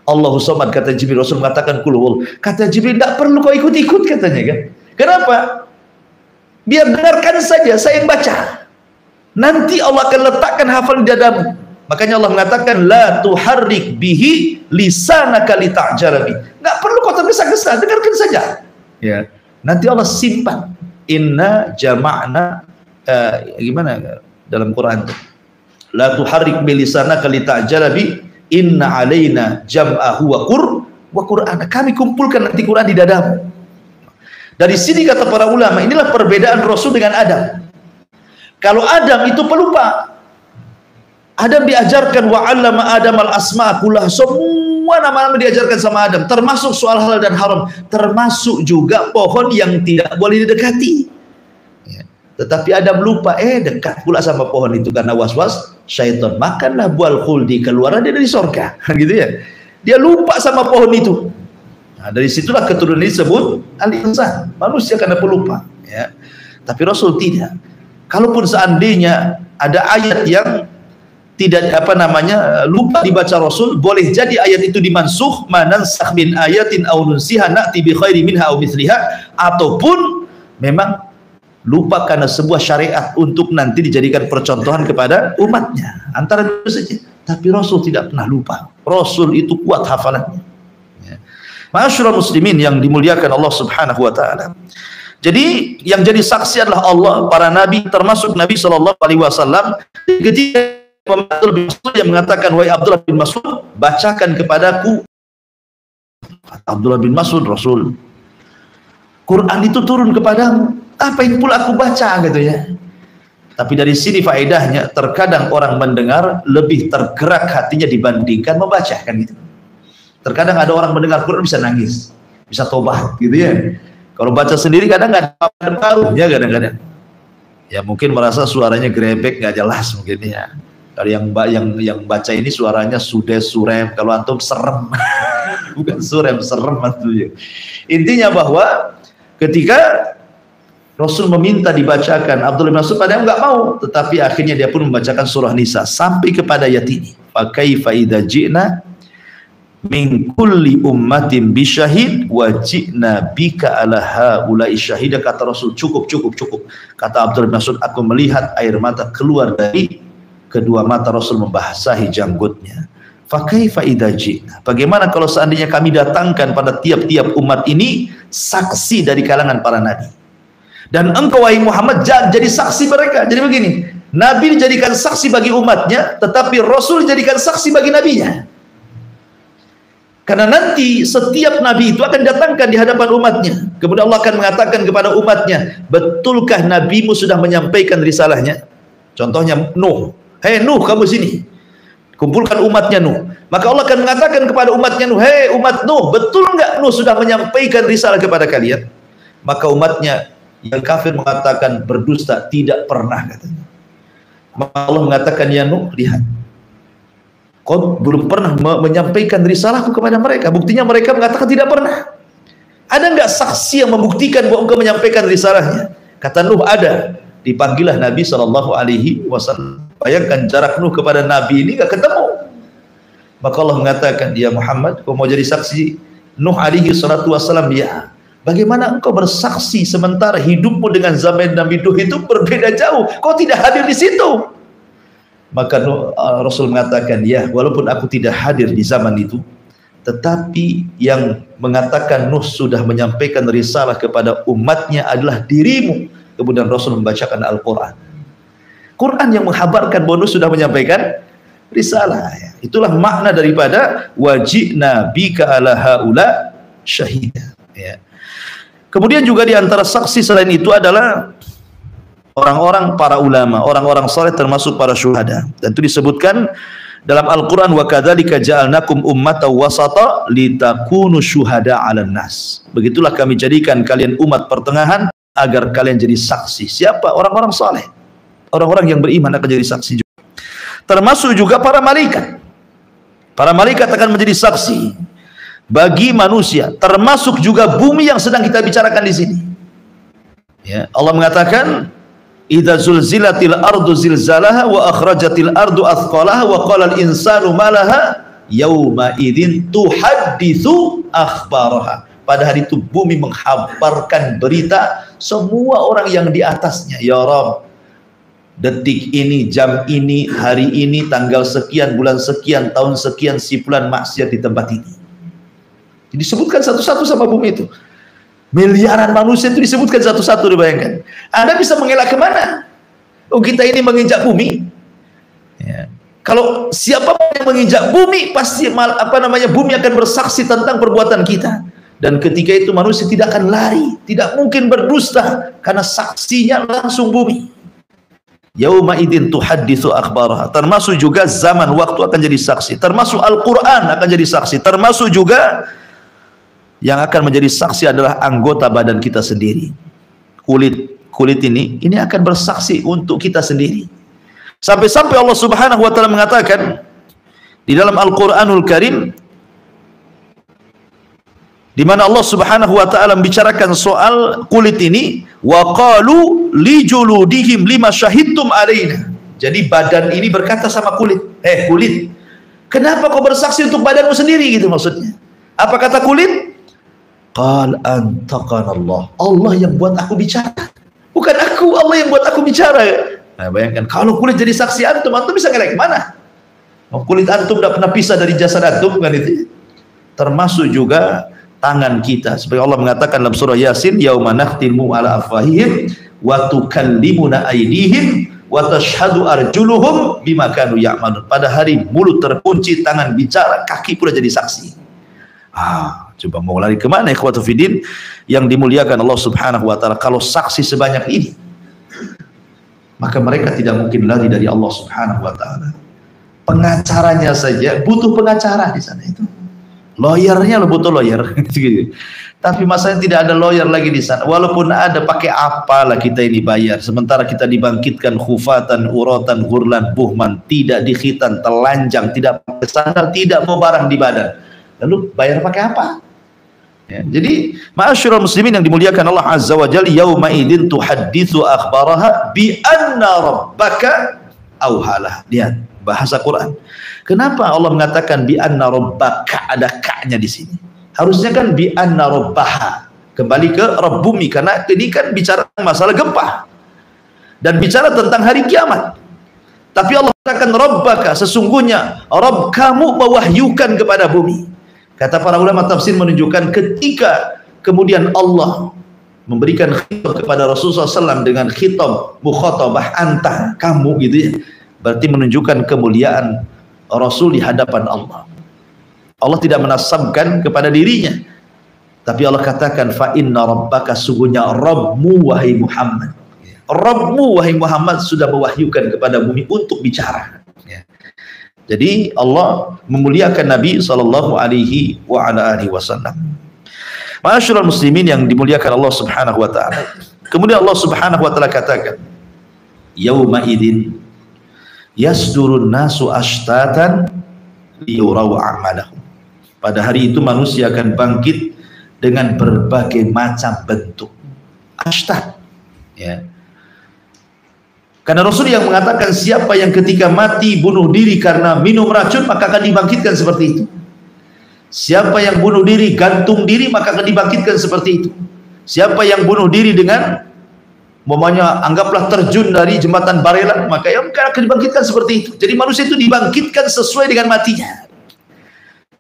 Speaker 2: Allahu samad, kata Jibril. Rasul mengatakan qul huwallahu. Kata Jibril, tidak perlu kau ikut-ikut katanya, kan? Kenapa? Biar dengarkan saja, saya yang baca. Nanti Allah akan letakkan hafal di dadamu. Makanya Allah mengatakan la tuharrik bihi lisanaka lita'jala bi. Enggak perlu kau tergesa-gesa, dengarkan saja. Ya. Nanti Allah simpan. Inna jama'na gimana dalam Quran itu? La tuharrik bi lisanaka lita'jala bi. Inna alaina jam'ahu wa Qur'ana. Kami kumpulkan nanti Quran di dadamu. Dari sini kata para ulama, inilah perbedaan Rasul dengan Adam. Kalau Adam itu pelupa. Adam diajarkan wa 'allama Adam al-asma' kullah. Semua nama-nama diajarkan sama Adam, termasuk soal halal dan haram, termasuk juga pohon yang tidak boleh didekati. Ya. Tetapi Adam lupa, dekat pula sama pohon itu karena was-was syaitan. Makanlah buah khuldi, keluar dia dari surga. Gitu ya. Dia lupa sama pohon itu. Nah, dari situlah keturunan disebut al-insan, manusia karena pelupa. Ya. Tapi Rasul tidak. Kalaupun seandainya ada ayat yang tidak lupa dibaca Rasul, boleh jadi ayat itu dimansukh, manansakh min ayatin aw nunsiha na'ti bi khairi minha aw mithliha, ataupun memang lupa karena sebuah syariat untuk nanti dijadikan percontohan kepada umatnya. Antara itu saja. Tapi Rasul tidak pernah lupa. Rasul itu kuat hafalannya. Ya. Ma'asyiral muslimin yang dimuliakan Allah Subhanahu wa taala. Jadi yang jadi saksi adalah Allah, para nabi, termasuk Nabi SAW. Ketika Abdullah bin Mas'ud yang mengatakan, wahai Abdullah bin Mas'ud, bacakan kepadaku. Abdullah bin Mas'ud, Rasul, Quran itu turun kepadamu, apa yang pula aku baca gitu ya. Tapi dari sini faedahnya, terkadang orang mendengar lebih tergerak hatinya dibandingkan membaca, kan gitu. Terkadang ada orang mendengar Quran bisa nangis, bisa tobat gitu ya. Kalau baca sendiri kadang nggak ada pengaruhnya, kadang-kadang ya mungkin merasa suaranya grebek, nggak jelas mungkin ya. Kalau yang baca ini suaranya sudah surem, kalau antum serem. Bukan surem, serem antum. Intinya bahwa ketika Rasul meminta dibacakan, Abdullah bin Mas'ud padahal nggak mau, tetapi akhirnya dia pun membacakan surah Nisa sampai kepada ayat ini. Fa kaifa idza ji'na min kulli ummatin bisyahid wa ji'na bika ala haula'i syahida. Kata Rasul, cukup. Kata Abdullah bin Mas'ud, aku melihat air mata keluar dari kedua mata Rasul membasahi janggutnya. Fa kaifa idza ji'na, bagaimana kalau seandainya kami datangkan pada tiap-tiap umat ini saksi dari kalangan para nabi, dan engkau wahai Muhammad jadi saksi mereka. Jadi begini, nabi dijadikan saksi bagi umatnya, tetapi Rasul dijadikan saksi bagi nabinya. Karena nanti setiap nabi itu akan datangkan di hadapan umatnya, kemudian Allah akan mengatakan kepada umatnya, betulkah nabimu sudah menyampaikan risalahnya? Contohnya Nuh, hei Nuh, kamu sini, kumpulkan umatnya Nuh. Maka Allah akan mengatakan kepada umatnya Nuh, hei umat Nuh, betul enggak Nuh sudah menyampaikan risalah kepada kalian? Maka umatnya yang kafir mengatakan berdusta, tidak pernah katanya. Maka Allah mengatakan, ya Nuh, lihat, kau belum pernah menyampaikan risalahku kepada mereka. Buktinya mereka mengatakan tidak pernah. Ada enggak saksi yang membuktikan bahwa engkau menyampaikan risalahnya? Kata Nuh, ada. Dipanggillah Nabi SAW. Bayangkan jarak Nuh kepada Nabi ini enggak ketemu. Maka Allah mengatakan, ya Muhammad, kau mau jadi saksi Nuh alaihi salatu wassalam, ya. Bagaimana engkau bersaksi sementara hidupmu dengan zaman Nabi Nuh itu berbeda jauh? Kau tidak hadir di situ. Maka Rasul mengatakan, ya, walaupun aku tidak hadir di zaman itu, tetapi yang mengatakan Nuh sudah menyampaikan risalah kepada umatnya adalah dirimu. Kemudian Rasul membacakan Al-Quran. Quran yang menghabarkan bahwa Nuh sudah menyampaikan risalah. Itulah makna daripada wajibna bika ala haula syahida. Ya. Kemudian juga di antara saksi selain itu adalah orang-orang para ulama, orang-orang saleh termasuk para syuhada. Dan itu disebutkan dalam Al-Quran, wa kadzalika ja'alnakum ummatan wasata litakunu syuhada 'alan nas. Begitulah kami jadikan kalian umat pertengahan agar kalian jadi saksi. Siapa? Orang-orang saleh. Orang-orang yang beriman akan jadi saksi juga. Termasuk juga para malaikat. Para malaikat akan menjadi saksi bagi manusia, termasuk juga bumi yang sedang kita bicarakan di sini. Ya, Allah mengatakan, idza zulzilatil ardu zilzalaha wa akhrajatil ardu athqalaha wa qala al insanu ma laha yauma idzin tuhadditsu akhbaraha. Pada hari itu bumi menghabarkan berita semua orang yang di atasnya. Ya Rabb, detik ini, jam ini, hari ini, tanggal sekian, bulan sekian, tahun sekian, si fulan maksiat di tempat ini. Disebutkan satu-satu sama bumi itu. Miliaran manusia itu disebutkan satu-satu, dibayangkan. Anda bisa mengelak kemana? Oh, kita ini menginjak bumi. Ya. Kalau siapa yang menginjak bumi, pasti bumi akan bersaksi tentang perbuatan kita. Dan ketika itu manusia tidak akan lari, tidak mungkin berdusta, karena saksinya langsung bumi. Yauma idzin tuhadditsu akhbaraha. Termasuk juga zaman waktu akan jadi saksi. Termasuk Al-Quran akan jadi saksi. Termasuk juga yang akan menjadi saksi adalah anggota badan kita sendiri. Kulit ini akan bersaksi untuk kita sendiri. Sampai-sampai Allah Subhanahu wa taala mengatakan di dalam Al-Qur'anul Karim, di mana Allah Subhanahu wa taala membicarakan soal kulit ini, wa qalu li juludihim lima syahidtum alaina. Jadi badan ini berkata sama kulit, kulit, kenapa kau bersaksi untuk badanmu sendiri, gitu maksudnya. Apa kata kulit? Qal antaqana Allah. Allah yang buat aku bicara. Bukan aku, Allah yang buat aku bicara. Nah, bayangkan kalau kulit jadi saksi antum bisa ngelak kemana? Kulit antum tidak pernah pisah dari jasad antum, kan itu. Termasuk juga tangan kita. Seperti Allah mengatakan dalam surah Yasin, yauma nakhtimu ala afwahihim wa tukallimuna aydihim wa tashhadu arjuluhum bima kanu ya'malun. Pada hari mulut terkunci, tangan bicara, kaki pula jadi saksi. Coba mau lari kemana, ikhwatu fiddin yang dimuliakan Allah Subhanahu wa taala? Kalau saksi sebanyak ini, maka mereka tidak mungkin lari dari Allah Subhanahu wa taala. Pengacaranya saja butuh pengacara di sana itu. Lawyernya lo butuh lawyer. Tapi masalahnya tidak ada lawyer lagi di sana. Walaupun ada, pakai apalah kita ini bayar? Sementara kita dibangkitkan khufatan, uratan, hurlan, buhman, tidak dikhitan, telanjang, tidak pakai sandal, tidak mau barang di badan. Lalu bayar pakai apa? Ya, jadi ma'asyiral muslimin yang dimuliakan Allah Azza wa Jalla, yauma idzin tuhadditsu akhbaraha bi anna rabbaka auhalah. Lihat bahasa Quran. Kenapa Allah mengatakan bi anna rabbaka, ada ka-nya di sini? Harusnya kan bi anna rabbaha. Kembali ke Rabb bumi, karena ini kan bicara masalah gempa dan bicara tentang hari kiamat. Tapi Allah katakan rabbaka, sesungguhnya Rabb kamu mewahyukan kepada bumi. Kata para ulama tafsir menunjukkan ketika kemudian Allah memberikan khitab kepada Rasulullah SAW dengan khitab mukhatabah anta, kamu, gitu ya, berarti menunjukkan kemuliaan Rasul di hadapan Allah. Allah tidak menasabkan kepada dirinya, tapi Allah katakan fa inna rabbaka, sungguhnya Rabbmu wahai Muhammad, Rabbmu wahai Muhammad sudah mewahyukan kepada bumi untuk bicara. Jadi Allah memuliakan Nabi sallallahu alaihi wa ala alihi wasallam. Ma'asyiral muslimin yang dimuliakan Allah Subhanahu wa taala. Kemudian Allah Subhanahu wa taala katakan, yauma idzin yasdurun nasu ashtatan liyurau a'malahum. Pada hari itu manusia akan bangkit dengan berbagai macam bentuk. Ashtat, ya. Karena Rasul yang mengatakan siapa yang ketika mati bunuh diri karena minum racun, maka akan dibangkitkan seperti itu. Siapa yang bunuh diri gantung diri maka akan dibangkitkan seperti itu. Siapa yang bunuh diri dengan anggaplah terjun dari jembatan Barelang, maka ya akan dibangkitkan seperti itu. Jadi manusia itu dibangkitkan sesuai dengan matinya.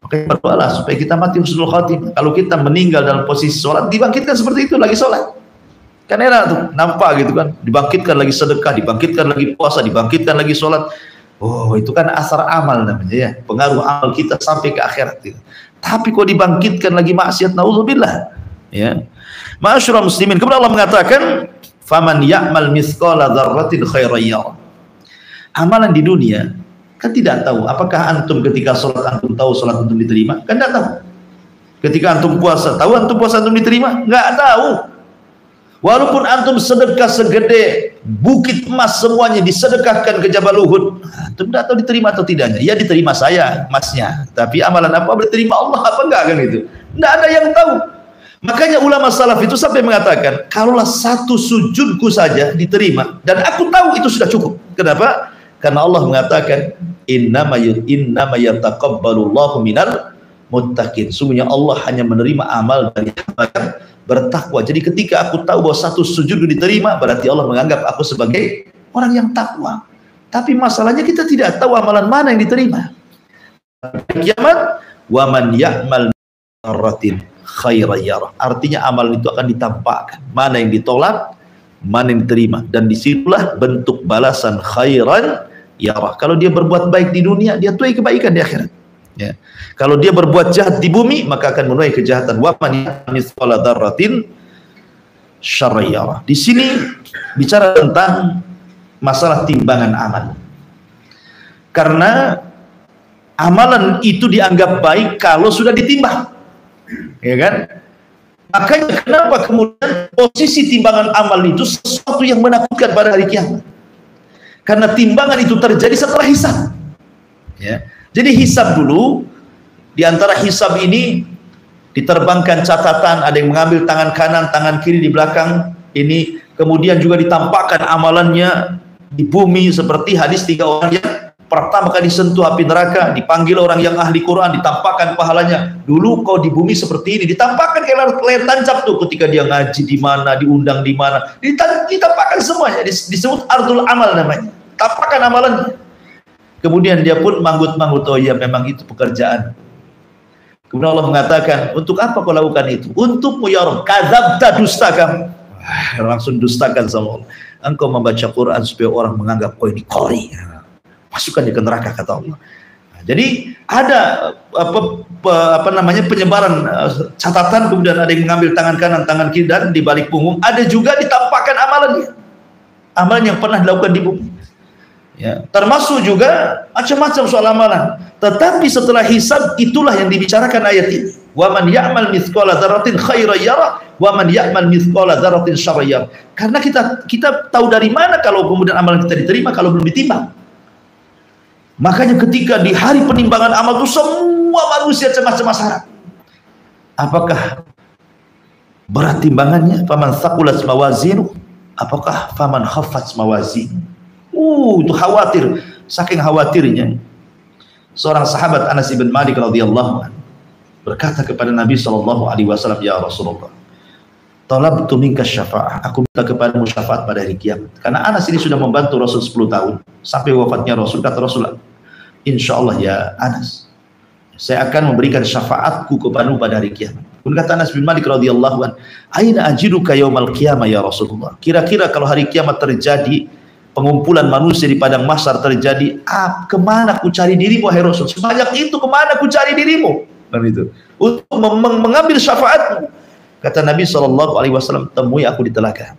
Speaker 2: Makanya berdoalah supaya kita mati husnul khatimah. Kalau kita meninggal dalam posisi sholat, dibangkitkan seperti itu lagi sholat. Kan enak tuh, nampak gitu kan. Dibangkitkan lagi sedekah, dibangkitkan lagi puasa, dibangkitkan lagi sholat. Oh, itu kan asar amal namanya ya. Pengaruh amal kita sampai ke akhirat gitu. Tapi kok dibangkitkan lagi maksiat, naudzubillah. Ya. Ma'asyiral muslimin, kemudian Allah mengatakan, "Faman ya'mal mithqala dzarratin khairan yarah." Amalan di dunia kan tidak tahu. Apakah antum ketika sholat antum tahu sholat antum diterima? Kan tidak tahu. Ketika antum puasa, tahu antum puasa antum diterima? Nggak tahu. Walaupun antum sedekah segede bukit emas semuanya disedekahkan ke Jabal Uhud, antum tidak tahu diterima atau tidaknya. Ya diterima saya emasnya, tapi amalan apa diterima Allah apa enggak kan itu? Tidak ada yang tahu. Makanya ulama salaf itu sampai mengatakan, kalaulah satu sujudku saja diterima dan aku tahu itu sudah cukup. Kenapa? Karena Allah mengatakan, innama yataqabbalullahu minal muttaqin. Sungguhnya Allah hanya menerima amal dari hamba yang bertakwa. Jadi ketika aku tahu bahwa satu sujudku diterima, berarti Allah menganggap aku sebagai orang yang takwa. Tapi masalahnya kita tidak tahu amalan mana yang diterima. Kiamat, wa man ya'mal dzarratin khairan yarah. Artinya amal itu akan ditampakkan. Mana yang ditolak, mana yang diterima. Dan disitulah bentuk balasan khairan yarah. Kalau dia berbuat baik di dunia, dia tuai kebaikan di akhirat. Ya. Kalau dia berbuat jahat di bumi, maka akan menuai kejahatan. Wa man ya'mal mithqala dzarratin syarran yarah. Di sini bicara tentang masalah timbangan amal. Karena amalan itu dianggap baik kalau sudah ditimbang. Ya kan? Makanya kenapa kemudian posisi timbangan amal itu sesuatu yang menakutkan pada hari kiamat? Karena timbangan itu terjadi setelah hisab. Ya. Jadi hisab dulu, di antara hisab ini diterbangkan catatan, ada yang mengambil tangan kanan, tangan kiri di belakang ini, kemudian juga ditampakkan amalannya di bumi seperti hadis 3 orang yang pertama kali disentuh api neraka, dipanggil orang yang ahli Quran, ditampakkan pahalanya. Dulu kau di bumi seperti ini, ditampakkan kayak layar tancap tuh ketika dia ngaji di mana, diundang di mana, ditampakkan semuanya, disebut ardul amal namanya. Tampakkan amalannya. Kemudian dia pun manggut-manggut, oh ya memang itu pekerjaan. Kemudian Allah mengatakan, untuk apa kau lakukan itu? Untukmu ya Rabb, kadzabta, dusta kamu. Langsung dustakan sama Allah. Engkau membaca Quran supaya orang menganggap kau ini qori. Masukkan dia ke neraka, kata Allah. Jadi ada penyebaran catatan, kemudian ada yang mengambil tangan kanan, tangan kiri, dan di balik punggung ada juga ditampakkan amalannya. Amalan yang pernah dilakukan di bumi. Ya, termasuk juga macam-macam soal amalan. Tetapi setelah hisab, itulah yang dibicarakan ayat ini. Wa man ya'mal mithqala dzarratin khairan yarah wa man ya'mal mithqala dzarratin syarran yarah. Karena kita tahu dari mana kalau kemudian amalan kita diterima kalau belum ditimbang. Makanya ketika di hari penimbangan amal itu semua manusia cemas-cemas harap. Apakah berat timbangannya? Faman thaqulat mawazinu, apakah faman khaffat mawazinu? Itu khawatir, saking khawatirnya. Seorang sahabat Anas bin Malik radhiyallahu anhu berkata kepada Nabi SAW, ya Rasulullah, talabtu minka syafa'ah, aku minta kepadamu syafaat pada hari kiamat. Karena Anas ini sudah membantu Rasul 10 tahun sampai wafatnya Rasul. Kata Rasulullah, insya Allah ya Anas, saya akan memberikan syafaatku kepadamu pada hari kiamat. Kemudian kata Anas bin Malik radhiyallahu anhu, aina ajiduka yaumal qiyamah ya Rasulullah. Kira-kira kalau hari kiamat terjadi, pengumpulan manusia di padang mahsyar terjadi, kemana ku cari dirimu wahai Rasul? Sebanyak itu kemana ku cari dirimu? Dan itu untuk mengambil syafaatmu. Kata Nabi SAW, temui aku di telaga.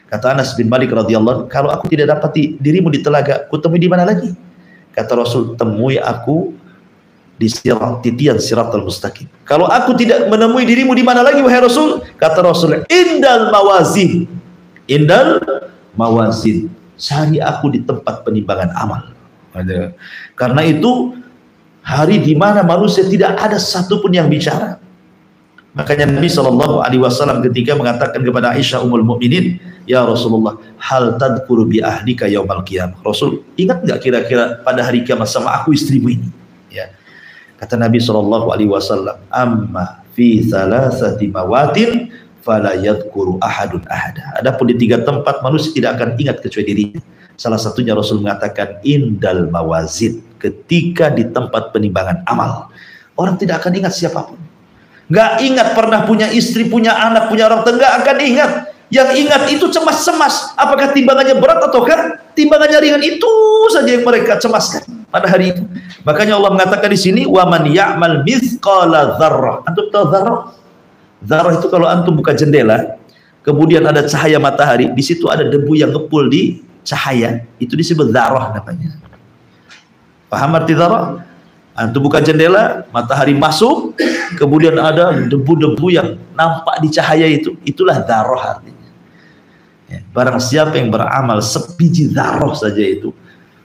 Speaker 2: Kata Anas bin Malik radhiyallahu, kalau aku tidak dapati dirimu di telaga, ku temui di mana lagi? Kata Rasul, temui aku di titian siratal mustaqim. Kalau aku tidak menemui dirimu di mana lagi wahai Rasul? Kata Rasul, indal mawazin. Indal mawazin. Cari aku di tempat penimbangan amal. Karena itu hari di mana manusia tidak ada satupun yang bicara. Makanya Nabi SAW ketika mengatakan kepada Aisyah Ummul Mukminin, ya Rasulullah, hal tadhkuru bi ahlika yaumal qiyamah. Rasul, ingat nggak kira-kira pada hari kiamat sama aku istrimu ini? Ya. Kata Nabi SAW, amma fi thalathati mawatin fala yadhkuru ahadun ahada. Adapun di 3 tempat manusia tidak akan ingat kecuali dirinya. Salah satunya Rasul mengatakan indal mawazin, ketika di tempat penimbangan amal. Orang tidak akan ingat siapapun. Nggak ingat pernah punya istri, punya anak, punya orang tua, nggak akan ingat. Yang ingat itu cemas-cemas. Apakah timbangannya berat ataukah timbangannya ringan, itu saja yang mereka cemaskan pada hari itu. Makanya Allah mengatakan di sini, wa man ya'mal mithqala dzarrah. Antum tahu dzarrah? Dzarrah itu kalau antum buka jendela, kemudian ada cahaya matahari, di situ ada debu yang ngepul di cahaya, itu disebut dzarrah namanya. Paham arti dzarrah? Antum buka jendela, matahari masuk, kemudian ada debu-debu yang nampak di cahaya itu, itulah dzarrah artinya. Ya, barang siapa yang beramal sebiji dzarrah saja itu,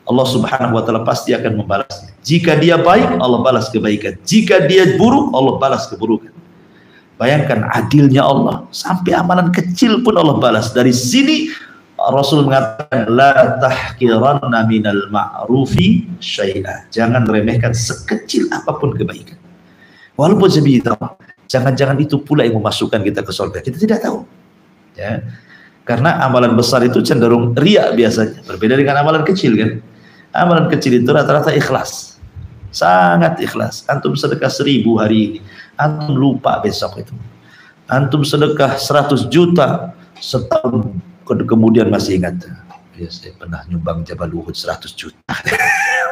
Speaker 2: Allah Subhanahu wa taala pasti akan membalasnya. Jika dia baik, Allah balas kebaikan. Jika dia buruk, Allah balas keburukan. Bayangkan adilnya Allah, sampai amalan kecil pun Allah balas. Dari sini Rasul mengatakan, la tahqiranna minal ma'rufi syai'a. Jangan remehkan sekecil apapun kebaikan. Walaupun sebiji dzarrah. Jangan-jangan itu pula yang memasukkan kita ke surga. Kita tidak tahu. Ya. Karena amalan besar itu cenderung riya biasanya. Berbeda dengan amalan kecil kan. Amalan kecil itu rata-rata ikhlas. Sangat ikhlas. Antum sedekah 1000 hari ini, antum lupa besok itu. Antum sedekah 100 juta setahun, kemudian masih ingat. Ya, saya pernah nyumbang Jabal Uhud 100 juta.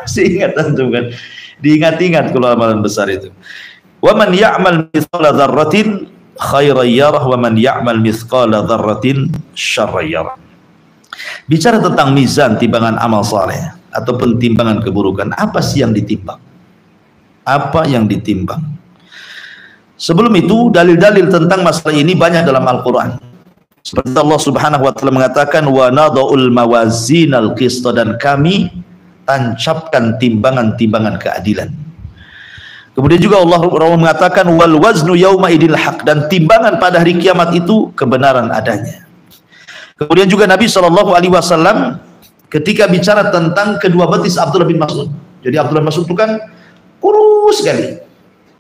Speaker 2: Masih ingat antum kan? Diingat-ingat kalau amalan besar itu. Wa man ya'mal mithqala dzarratin khairan yarah wa man ya'mal mithqala dzarratin syarran yarah. Bicara tentang mizan, timbangan amal saleh ataupun timbangan keburukan, apa sih yang ditimbang? Apa yang ditimbang? Sebelum itu, dalil-dalil tentang masalah ini banyak dalam Al-Quran. Seperti Allah Subhanahu wa taala mengatakan, wa nada'ul mawazinal qista, dan kami tancapkan timbangan-timbangan keadilan. Kemudian juga Allah mengatakan, wal waznu yauma idil haq, dan timbangan pada hari kiamat itu kebenaran adanya. Kemudian juga Nabi SAW ketika bicara tentang kedua betis Abdullah bin Mas'ud. Jadi Abdullah bin Mas'ud itu kan kurus sekali.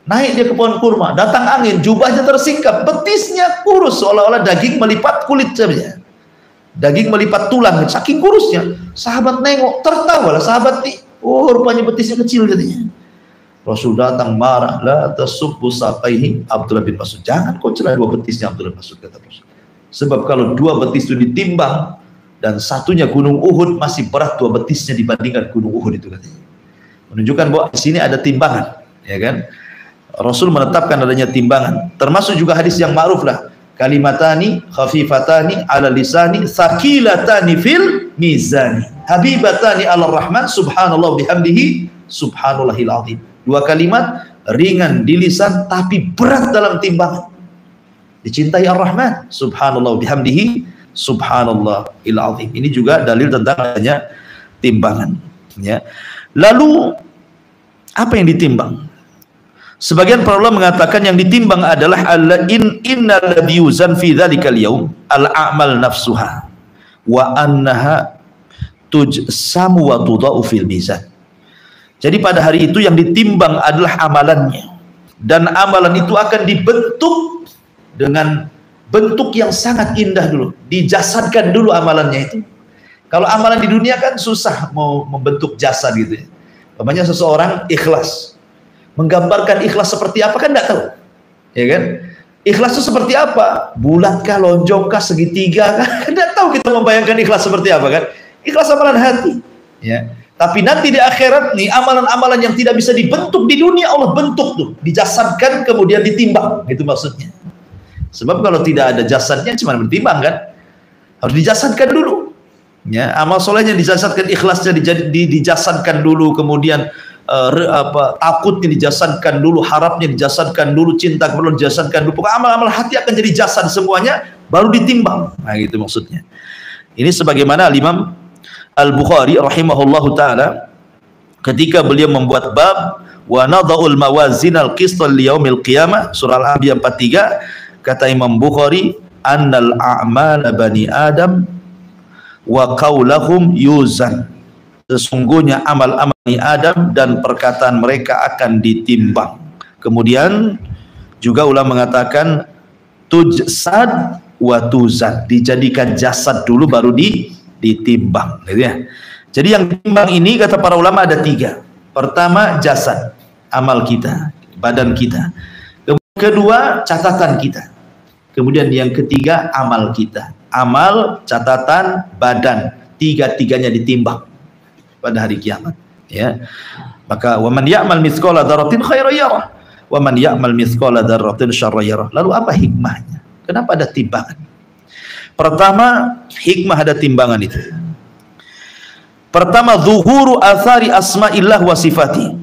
Speaker 2: Naik dia ke pohon kurma, datang angin, jubahnya tersingkap, betisnya kurus, seolah-olah daging melipat kulit saja. Daging melipat tulang, saking kurusnya. Sahabat nengok, tertawalah sahabat nih. Oh, rupanya betisnya kecil katanya. Rasul datang marah, la tasubbu saqaihi Abdullah bin Mas'ud. Jangan kau celah dua betisnya Abdullah bin Mas'ud, kata Rasul. Sebab kalau dua betis itu ditimbang dan satunya gunung Uhud, masih berat dua betisnya dibandingkan gunung Uhud itu katanya. Menunjukkan bahwa di sini ada timbangan, ya kan? Rasul menetapkan adanya timbangan. Termasuk juga hadis yang ma'ruf lah. Kalimatani khafifatani ala lisani thaqilatani fil mizani habibatani ala rahman subhanallah bihamdihi subhanallahil azim. Dua kalimat ringan di lisan tapi berat dalam timbangan. Dicintai Ar-Rahman subhanallah bihamdihi subhanallahil azim. Ini juga dalil tentang adanya timbangan, ya. Lalu apa yang ditimbang? Sebagian para ulama mengatakan yang ditimbang adalah innal ladzi yuzan fi dzalikal yaum al-a'mal nafsuha wa annaha tujsamu wa tudau fil mizan. Jadi pada hari itu yang ditimbang adalah amalannya, dan amalan itu akan dibentuk dengan bentuk yang sangat indah dulu, dijasadkan dulu amalannya itu. Kalau amalan di dunia kan susah mau membentuk jasad gitu ya. Namanya seseorang ikhlas, menggambarkan ikhlas seperti apa kan tidak tahu, ya kan? Ikhlas itu seperti apa? Bulatkah, lonjongkah, segitiga kah? Tidak tahu kita membayangkan ikhlas seperti apa kan? Ikhlas amalan hati, ya. Tapi nanti di akhirat nih, amalan-amalan yang tidak bisa dibentuk di dunia Allah bentuk tuh, dijasadkan kemudian ditimbang, gitu maksudnya. Sebab kalau tidak ada jasadnya cuma bertimbang kan? Harus dijasadkan dulu. Ya, amal solehnya dijasadkan, ikhlasnya dijasadkan dulu, kemudian takutnya dijasadkan dulu, harapnya dijasadkan dulu, cinta kepada dijasadkan dulu. Pokoknya amal-amal hati akan jadi jasad semuanya, baru ditimbang. Nah, gitu maksudnya. Ini sebagaimana Imam Al-Bukhari rahimahullahu taala ketika beliau membuat bab wa nadha'ul mawazinal qista liyaumil qiyamah, surah Al-Anbiya 43, kata Imam Bukhari, annal a'mal bani Adam wa qaulahum yuzan. sesungguhnya amal-amal Bani Adam dan perkataan mereka akan ditimbang. Kemudian juga ulama mengatakan tujsad wa tuzad, dijadikan jasad dulu baru ditimbang, gitu ya. Jadi yang ditimbang ini kata para ulama ada 3. Pertama jasad, amal kita, badan kita. Kedua catatan kita. Kemudian yang ketiga amal kita. Amal, catatan, badan, tiga-tiganya ditimbang pada hari kiamat, ya. Maka waman ya'mal mithqala dzarratin khairan yarah wa man ya'mal mithqala dzarratin syarran yarah. Lalu apa hikmahnya? Kenapa ada timbangan? Pertama, hikmah ada timbangan itu. Pertama, zuhuru athari asma'illah wa sifati.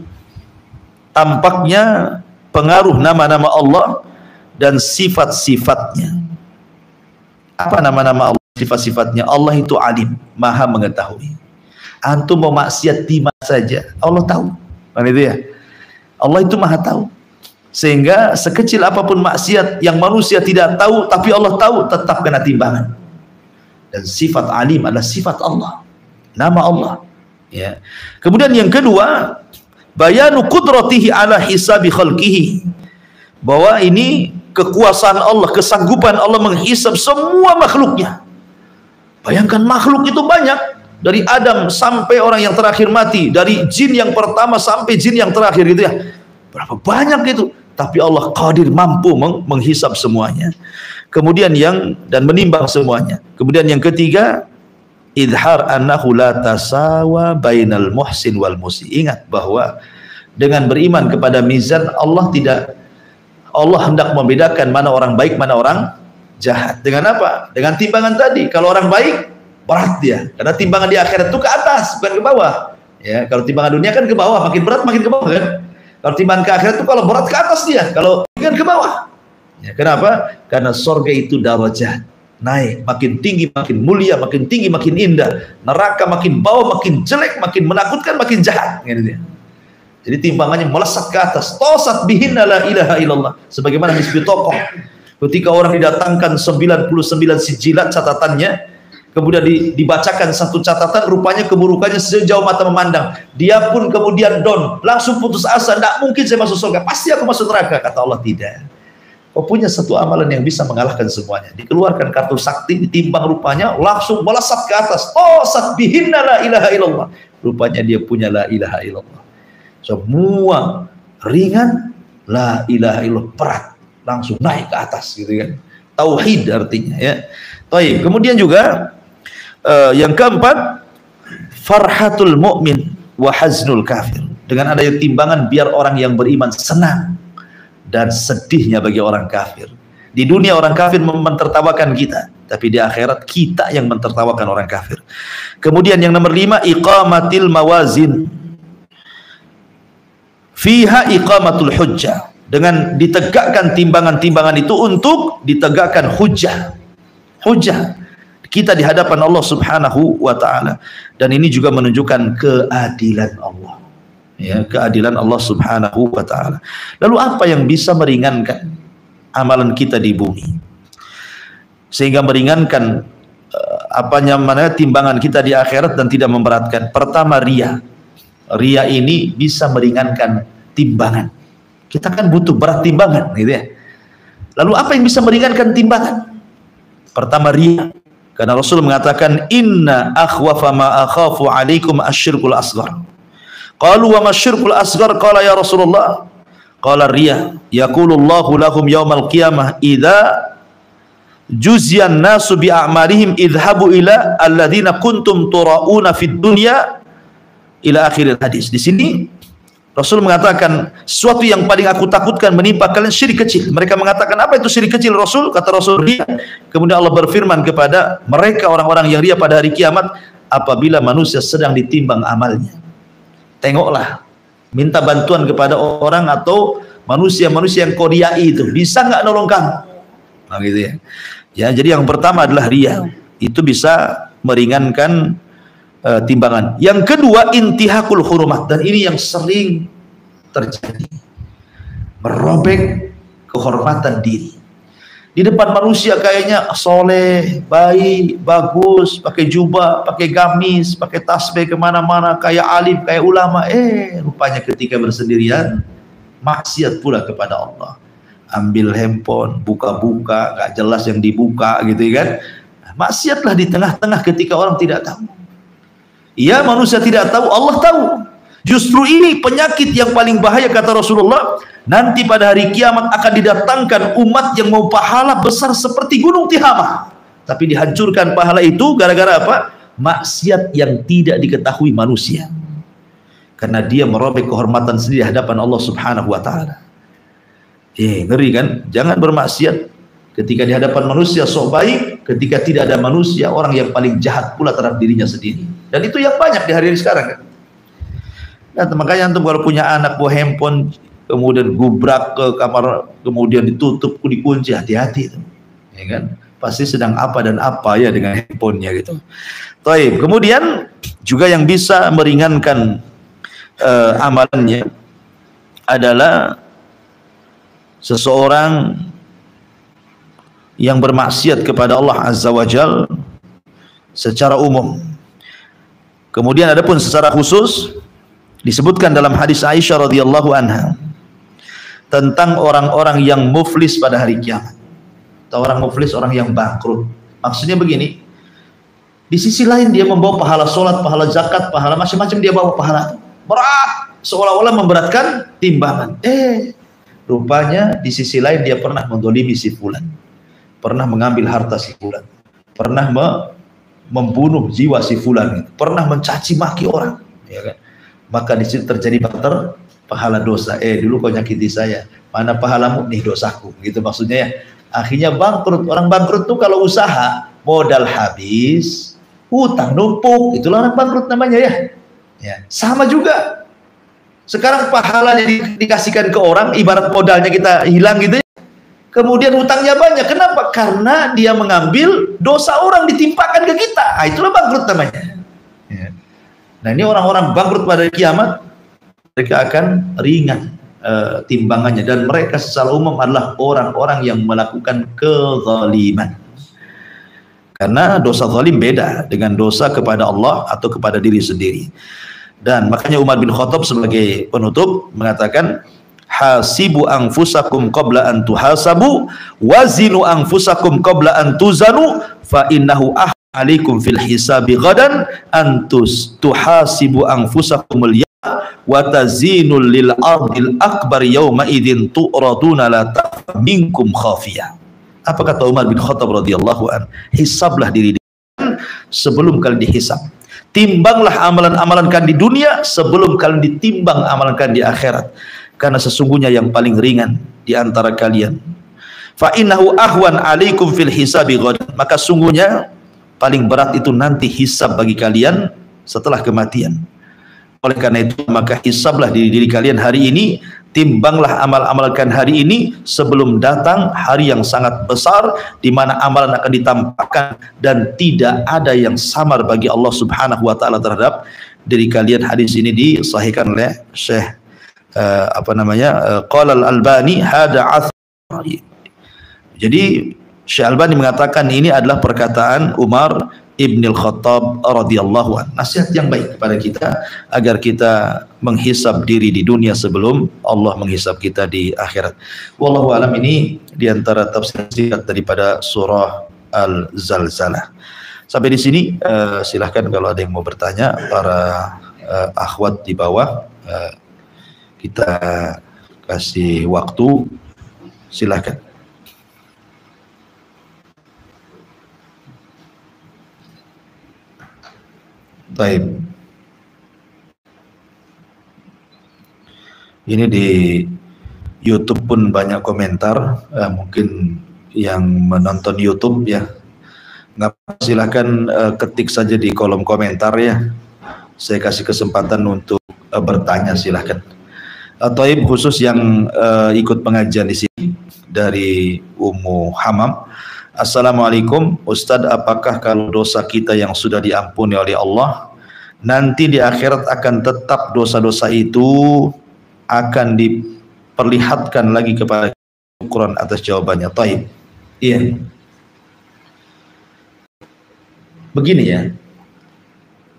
Speaker 2: Tampaknya pengaruh nama-nama Allah dan sifat-sifatnya. Apa nama-nama Allah, sifat-sifatnya? Allah itu alim, maha mengetahui. Antum mau maksiat di mana saja, Allah tahu. Kan itu ya? Allah itu maha tahu. Sehingga sekecil apapun maksiat yang manusia tidak tahu, tapi Allah tahu, tetap kena timbangan. Dan sifat alim adalah sifat Allah, nama Allah, ya. Kemudian yang kedua, bayanu qudratihi ala hisabi khalqihi, bahwa ini kekuasaan Allah, kesanggupan Allah menghisab semua makhluknya. Bayangkan makhluk itu banyak, dari Adam sampai orang yang terakhir mati, dari jin yang pertama sampai jin yang terakhir, gitu ya. Berapa banyak itu, tapi Allah qadir, mampu menghisab semuanya. Kemudian dan menimbang semuanya. Kemudian yang ketiga, idhar annahu la tasawa bainal muhsin wal musi. Ingat bahwa dengan beriman kepada mizan Allah hendak membedakan mana orang baik, mana orang jahat. Dengan apa? Dengan timbangan tadi. Kalau orang baik, berat dia. Karena timbangan di akhirat itu ke atas, bukan ke bawah. Ya, kalau timbangan dunia kan ke bawah, makin berat makin ke bawah kan. Kalau timbangan ke akhirat itu kalau berat ke atas dia, kalau kan ke bawah. Ya, kenapa? Karena surga itu darajat, naik, makin tinggi makin mulia, makin tinggi makin indah. Neraka makin bawah makin jelek, makin menakutkan, makin jahat. Gitu ya. Jadi timbangannya melesat ke atas. Tosat bihinna la ilaha illallah. Sebagaimana Misbih Tokoh, ketika orang didatangkan 99 sijilat catatannya, kemudian dibacakan satu catatan, rupanya keburukannya sejauh mata memandang. Dia pun kemudian down, langsung putus asa. Tidak mungkin saya masuk surga, pasti aku masuk neraka. Kata Allah, tidak. Kau punya satu amalan yang bisa mengalahkan semuanya. Dikeluarkan kartu sakti, ditimbang, rupanya langsung melesat ke atas. Tosat bihinna la ilaha illallah. Rupanya dia punya la ilaha illallah. Semua ringan, la ilaha illallah berat, langsung naik ke atas, gitu kan. Tauhid artinya, ya. Baik. Kemudian juga yang keempat, farhatul mu'min wa haznul kafir. Dengan adanya timbangan, biar orang yang beriman senang dan sedihnya bagi orang kafir. Di dunia orang kafir mentertawakan kita, tapi di akhirat kita yang mentertawakan orang kafir. Kemudian yang nomor 5, iqamatil mawazin. Fiha iqamatul hujjah. Dengan ditegakkan timbangan-timbangan itu untuk ditegakkan hujjah. Hujjah kita di hadapan Allah Subhanahu wa taala. Dan ini juga menunjukkan keadilan Allah. Ya, keadilan Allah Subhanahu wa taala. Lalu apa yang bisa meringankan amalan kita di bumi? Sehingga meringankan timbangan kita di akhirat dan tidak memberatkan. Pertama, riya. Riya ini bisa meringankan timbangan. Kita kan butuh berat timbangan, gitu ya. Lalu apa yang bisa meringankan timbangan? Pertama, riya. Karena Rasul mengatakan, inna akhwafa ma akhafu alaikum asyirkul asghar. Qalu wa masyirkul asghar? Qala ya Rasulullah. Qala riya. Yaqulullahu lahum yawmal qiyamah idza juzyan nasu bi a'malihim idhabu ila alladhina kuntum tura'una fid dunya ila akhir hadis. Di sini Rasul mengatakan, sesuatu yang paling aku takutkan menimpa kalian syirik kecil. Mereka mengatakan, apa itu syirik kecil Rasul? Kata Rasul, riya. Kemudian Allah berfirman kepada mereka, orang-orang yang riya pada hari kiamat, apabila manusia sedang ditimbang amalnya, tengoklah, minta bantuan kepada orang atau manusia-manusia yang kau riyai itu, bisa nggak nolong kamu? Nah, gitu ya. Ya, jadi yang pertama adalah riya. Itu bisa meringankan timbangan. Yang kedua, intihakul hurumat, dan ini yang sering terjadi, merobek kehormatan diri. Di depan manusia kayaknya soleh, baik, bagus, pakai jubah, pakai gamis, pakai tasbih kemana-mana, kayak alim, kayak ulama. Rupanya ketika bersendirian, maksiat pula kepada Allah. Ambil handphone, buka-buka, gak jelas yang dibuka gitu kan. Maksiatlah di tengah-tengah ketika orang tidak tahu. Ya, manusia tidak tahu, Allah tahu. Justru ini penyakit yang paling bahaya kata Rasulullah. Nanti pada hari kiamat akan didatangkan umat yang mau pahala besar seperti gunung Tihamah, tapi dihancurkan pahala itu gara-gara apa? Maksiat yang tidak diketahui manusia, karena dia merobek kehormatan sendiri di hadapan Allah Subhanahu wa taala. Ngeri kan? Jangan bermaksiat ketika di hadapan manusia sok baik, ketika tidak ada manusia orang yang paling jahat pula terhadap dirinya sendiri. Dan itu yang banyak di hari-hari sekarang kan. Nah, makanya antum kalau punya anak bawa handphone kemudian gubrak ke kamar, kemudian ditutup, dikunci, hati-hati itu, ya kan? Pasti sedang apa dan apa ya dengan handphonenya gitu. Taib. Kemudian juga yang bisa meringankan amalannya adalah seseorang yang bermaksiat kepada Allah Azza wa Jal secara umum. Kemudian adapun secara khusus disebutkan dalam hadis Aisyah radhiyallahu anha tentang orang-orang yang muflis pada hari kiamat. Atau orang muflis, orang yang bangkrut. Maksudnya begini, di sisi lain dia membawa pahala sholat, pahala zakat, pahala macam-macam, dia bawa pahala berat, seolah-olah memberatkan timbangan. Rupanya di sisi lain dia pernah mendolimi si fulan, pernah mengambil harta si fulan, pernah membunuh jiwa si fulan, pernah mencaci maki orang, ya kan? Maka di situ terjadi pahala dosa. Dulu kau nyakiti saya, mana pahalamu? Nih dosaku, gitu maksudnya ya. Akhirnya bangkrut. Orang bangkrut tuh kalau usaha modal habis, hutang numpuk, itulah orang bangkrut namanya ya. Sama juga sekarang pahalanya dikasihkan ke orang, ibarat modalnya kita hilang gitu ya. Kemudian hutangnya banyak. Kenapa? Karena dia mengambil dosa orang ditimpakan ke kita. Itulah bangkrut namanya ya. Nah, ini orang-orang bangkrut pada kiamat, mereka akan ringan timbangannya, dan mereka secara umum adalah orang-orang yang melakukan kezaliman. Karena dosa zalim beda dengan dosa kepada Allah atau kepada diri sendiri. Dan makanya Umar bin Khattab sebagai penutup mengatakan, hasibu anfusakum qabla an tuhasabu, wazinu anfusakum qabla an tuzanu, fa innahu alaikum fil hisabi ghadan antus tuhasibu anfusakumul wa tazinul lil ardil akbar yawma idzin tu'raduna la takhfa minkum khafiyah. Apa kata Umar bin Khattab radhiyallahu an? Hisablah diri sebelum kalian dihisab. Timbanglah amalan-amalan kalian di dunia sebelum kalian ditimbang amalan kalian di akhirat. Karena sesungguhnya yang paling ringan di antara kalian, fa innahu ahwan alaikum fil hisabi ghadan, maka sungguhnya paling berat itu nanti hisab bagi kalian setelah kematian. Oleh karena itu maka hisablah diri kalian hari ini, timbanglah amal-amal kalian hari ini sebelum datang hari yang sangat besar di mana amalan akan ditampakkan dan tidak ada yang samar bagi Allah Subhanahu wa taala terhadap diri kalian. Hadis ini disahihkan oleh Syekh qala al-Albani hada athar. Jadi Syekh Albani mengatakan ini adalah perkataan Umar Ibnul Khattab radhiyallahu anhu. Nasihat yang baik kepada kita agar kita menghisab diri di dunia sebelum Allah menghisab kita di akhirat. Wallahu alam. Ini diantara tafsir singkat daripada surah Al-Zalzalah. Sampai di sini silahkan kalau ada yang mau bertanya, para akhwat di bawah, kita kasih waktu, silahkan. Baik. Ini di YouTube pun banyak komentar, mungkin yang menonton YouTube ya, nggak, silakan ketik saja di kolom komentar ya. Saya kasih kesempatan untuk bertanya, silahkan. Taib, khusus yang ikut pengajian di sini dari Ummu Hamam. Assalamualaikum Ustadz, apakah kalau dosa kita yang sudah diampuni oleh Allah, nanti di akhirat akan tetap dosa-dosa itu akan diperlihatkan lagi kepada Quran? Atas jawabannya, taib. Iya. Begini ya,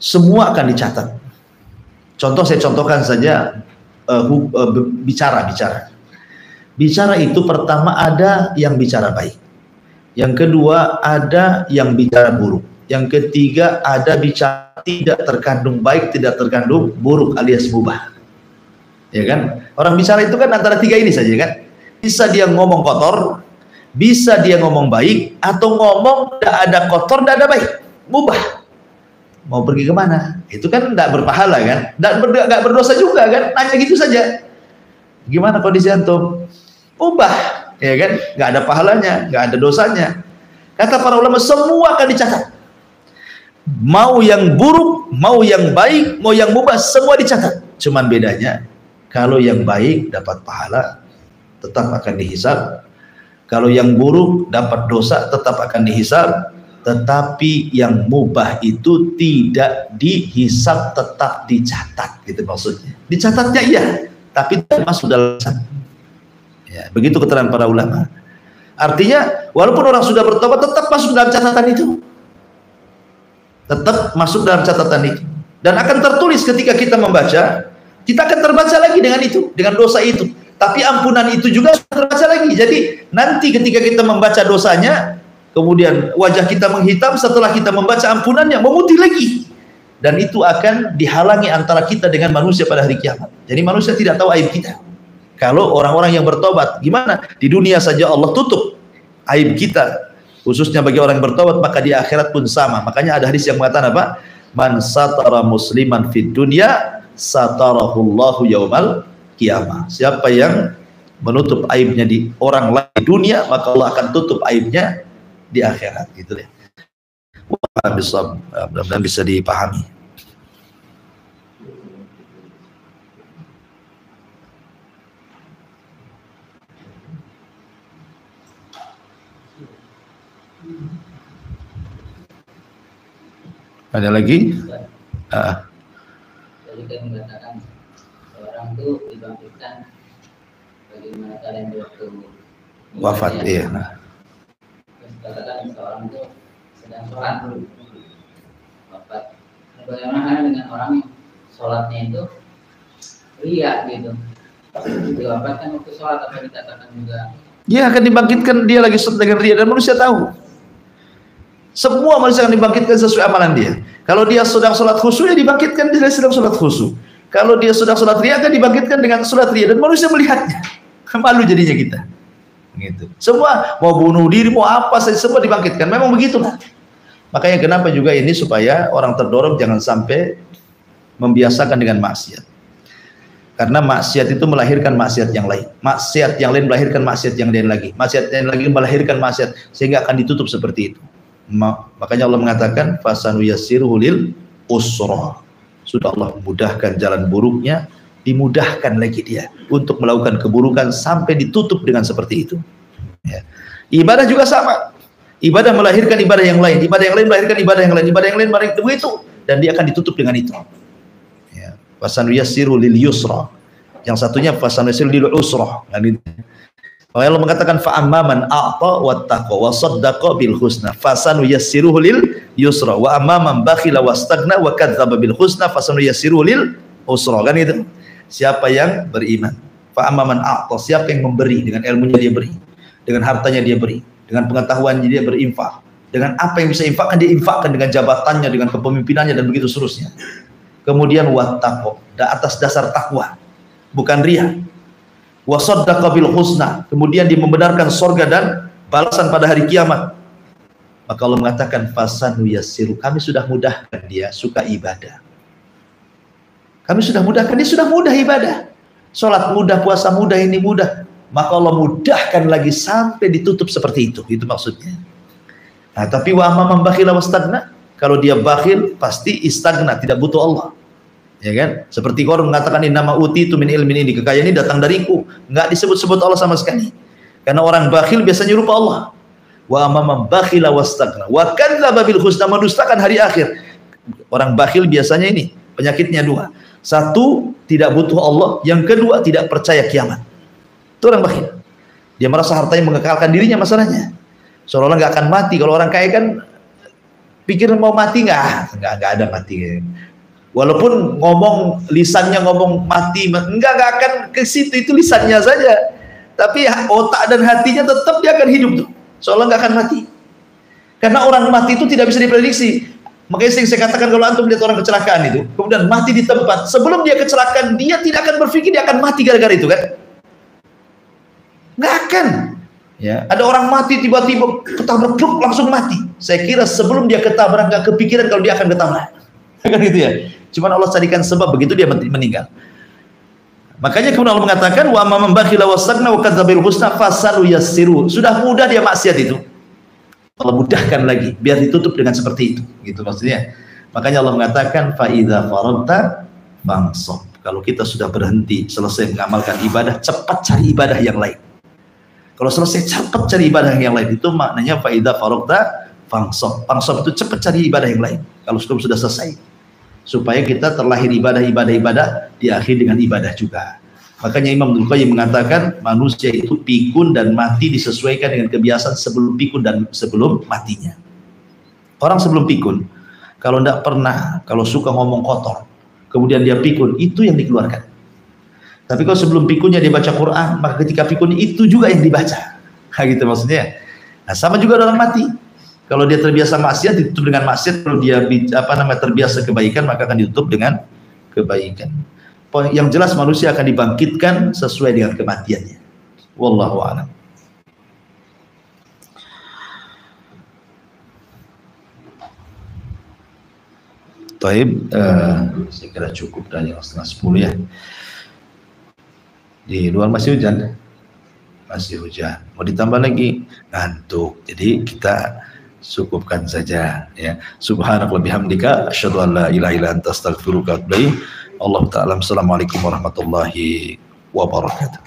Speaker 2: semua akan dicatat. Contoh, saya contohkan saja bicara. Bicara itu pertama ada yang bicara baik, yang kedua ada yang bicara buruk, yang ketiga ada bicara tidak terkandung baik, tidak terkandung buruk alias mubah. Ya kan? Orang bicara itu kan antara tiga ini saja kan. Bisa dia ngomong kotor, bisa dia ngomong baik, atau ngomong tidak ada kotor, tidak ada baik, mubah. Mau pergi kemana? Itu kan tidak berpahala kan, tidak berdosa juga kan, hanya gitu saja. Gimana kondisi antum? Mubah, ya kan? Nggak ada pahalanya, nggak ada dosanya. Kata para ulama semua akan dicatat. Mau yang buruk, mau yang baik, mau yang mubah, semua dicatat. Cuman bedanya, kalau yang baik dapat pahala, tetap akan dihisab. Kalau yang buruk dapat dosa, tetap akan dihisab. Tetapi yang mubah itu tidak dihisab, tetap dicatat, gitu maksudnya. Dicatatnya iya, tapi tidak masuk dalam catatan. Ya, begitu keterangan para ulama. Artinya, walaupun orang sudah bertobat, tetap masuk dalam catatan itu. Tetap masuk dalam catatan itu. Dan akan tertulis ketika kita membaca, kita akan terbaca lagi dengan itu, dengan dosa itu. Tapi ampunan itu juga terbaca lagi. Jadi nanti ketika kita membaca dosanya, kemudian wajah kita menghitam, setelah kita membaca ampunannya memutih lagi. Dan itu akan dihalangi antara kita dengan manusia pada hari kiamat. Jadi manusia tidak tahu aib kita. Kalau orang-orang yang bertobat, gimana? Di dunia saja Allah tutup aib kita, khususnya bagi orang yang bertobat, maka di akhirat pun sama. Makanya ada hadis yang mengatakan apa? Man satara musliman fid dunya satarahullahu yaumal qiyamah. Siapa yang menutup aibnya di orang lain di dunia, maka Allah akan tutup aibnya di akhirat, gitu deh. Mudah-mudahan bisa dipahami. Ada lagi?
Speaker 1: Jadi kan mengatakan seorang itu dibangkitkan bagaimana kalian waktu
Speaker 2: wafat, iya.
Speaker 1: Terus katakan seorang itu sedang sholat wafat. Bagaimana dengan orang yang sholatnya itu riya gitu? Diwafatkan waktu sholat, apa dikatakan juga?
Speaker 2: Dia akan dibangkitkan, dia lagi sholat dengan riya, dan manusia tahu. Semua manusia akan dibangkitkan sesuai amalan dia. Kalau dia sedang sholat khusyuk, ya dibangkitkan dia sedang sholat khusyuk. Kalau dia sedang sholat riya, akan dibangkitkan dengan sholat riya, dan manusia melihatnya. Malu jadinya kita. Gitu. Semua mau bunuh diri, mau apa saja, semua dibangkitkan. Memang begitulah. Makanya kenapa juga ini supaya orang terdorong jangan sampai membiasakan dengan maksiat. Karena maksiat itu melahirkan maksiat yang lain. Maksiat yang lain melahirkan maksiat yang lain lagi. Maksiat yang lagi melahirkan maksiat, sehingga akan ditutup seperti itu. Makanya Allah mengatakan fasanu yassiruhu lil usra. Sudah Allah memudahkan jalan buruknya, dimudahkan lagi dia untuk melakukan keburukan sampai ditutup dengan seperti itu. Ya. Ibadah juga sama. Ibadah melahirkan ibadah yang lain, ibadah yang lain melahirkan ibadah yang lain, ibadah yang lain melahirkan itu, dan dia akan ditutup dengan itu. Ya. Fasanu yassiruhu lil yusra. Yang satunya fasanu yassiruhu lil usra. Allah mengatakan fa amman a'ta wattaqa wa saddaqa bil husna fasanu yassiruhu lil yusra wa amman bakhila wastaghna wa kadzdzaba bil husna fasanu yassiruhu lil usra. Kan itu. Siapa yang beriman, fa amman a'ta, siapa yang memberi, dengan ilmunya dia beri, dengan hartanya dia beri, dengan pengetahuannya dia berinfak, dengan apa yang bisa infakkan dia infakkan, dengan jabatannya, dengan kepemimpinannya, dan begitu seterusnya. Kemudian wattaqa, atas dasar takwa, bukan riya. Wa saddaqa bil husna, kemudian dia membenarkan surga dan balasan pada hari kiamat. Maka Allah mengatakan fasanu yassiru, kami sudah mudahkan dia suka ibadah. Kami sudah mudahkan dia, sudah mudah ibadah. Salat mudah, puasa mudah, ini mudah. Maka Allah mudahkan lagi sampai ditutup seperti itu. Itu maksudnya. Nah, tapi wa amman bakhila wastagna, kalau dia bakhil pasti istagna, tidak butuh Allah. Ya kan? Seperti Quran mengatakan innama utitu min ilmin, ini kekayaan ini datang dariku, enggak disebut-sebut Allah sama sekali. Karena orang bakhil biasanya lupa Allah. Wa amman bakhila wastaghna wa kadzdzaba bil husna, mendustakan hari akhir. Orang bakhil biasanya ini penyakitnya dua. Satu, tidak butuh Allah, yang kedua tidak percaya kiamat. Itu orang bakhil. Dia merasa hartanya mengekalkan dirinya masalahnya. Seolah-olah nggak akan mati. Kalau orang kaya kan pikir mau mati nggak ada mati. Walaupun ngomong lisannya ngomong mati, nggak akan ke situ, itu lisannya saja. Tapi otak dan hatinya tetap dia akan hidup tuh. Seolah nggak akan mati. Karena orang mati itu tidak bisa diprediksi. Makanya saya katakan kalau antum lihat orang kecelakaan itu, kemudian mati di tempat, sebelum dia kecelakaan dia tidak akan berpikir dia akan mati gara-gara itu kan? Nggak akan. Ya, ada orang mati tiba-tiba ketabrak truk langsung mati. Saya kira sebelum dia ketabrak nggak kepikiran kalau dia akan ketabrak. Kan gitu ya. Cuman Allah carikan sebab begitu dia meninggal. Makanya kemudian Allah mengatakan wa amman bakhila wastaghna wa kadzabil husna fasalu yassiru. Sudah mudah dia maksiat itu. Allah mudahkan lagi biar ditutup dengan seperti itu. Gitu maksudnya. Makanya Allah mengatakan fa idza faragta fansab. Kalau kita sudah berhenti selesai mengamalkan ibadah, cepat cari ibadah yang lain. Kalau selesai cepat cari ibadah yang lain, itu maknanya fa idza faragta fansab. Fansab itu cepat cari ibadah yang lain. Kalau sudah selesai, supaya kita terlahir ibadah diakhiri dengan ibadah juga. Makanya Imam Ibnu Qayyim mengatakan manusia itu pikun dan mati disesuaikan dengan kebiasaan sebelum pikun dan sebelum matinya. Orang sebelum pikun, kalau tidak pernah, kalau suka ngomong kotor, kemudian dia pikun, itu yang dikeluarkan. Tapi kalau sebelum pikunnya dia baca Quran, maka ketika pikun itu juga yang dibaca. Nah, gitu maksudnya. Nah, sama juga orang mati. Kalau dia terbiasa maksiat ditutup dengan maksiat, kalau dia terbiasa kebaikan maka akan ditutup dengan kebaikan. Yang jelas manusia akan dibangkitkan sesuai dengan kematiannya. Wallahu a'lam. Taib, saya kira cukup dari 9:30 ya. Di luar masih hujan. Masih hujan. Mau ditambah lagi ngantuk. Jadi kita cukupkan saja ya. Subhanallah bihamdika asyhadu an la ilaha illa anta astaghfiruka wa atubu ilaik. Allah ta'ala. Assalamualaikum warahmatullahi wabarakatuh.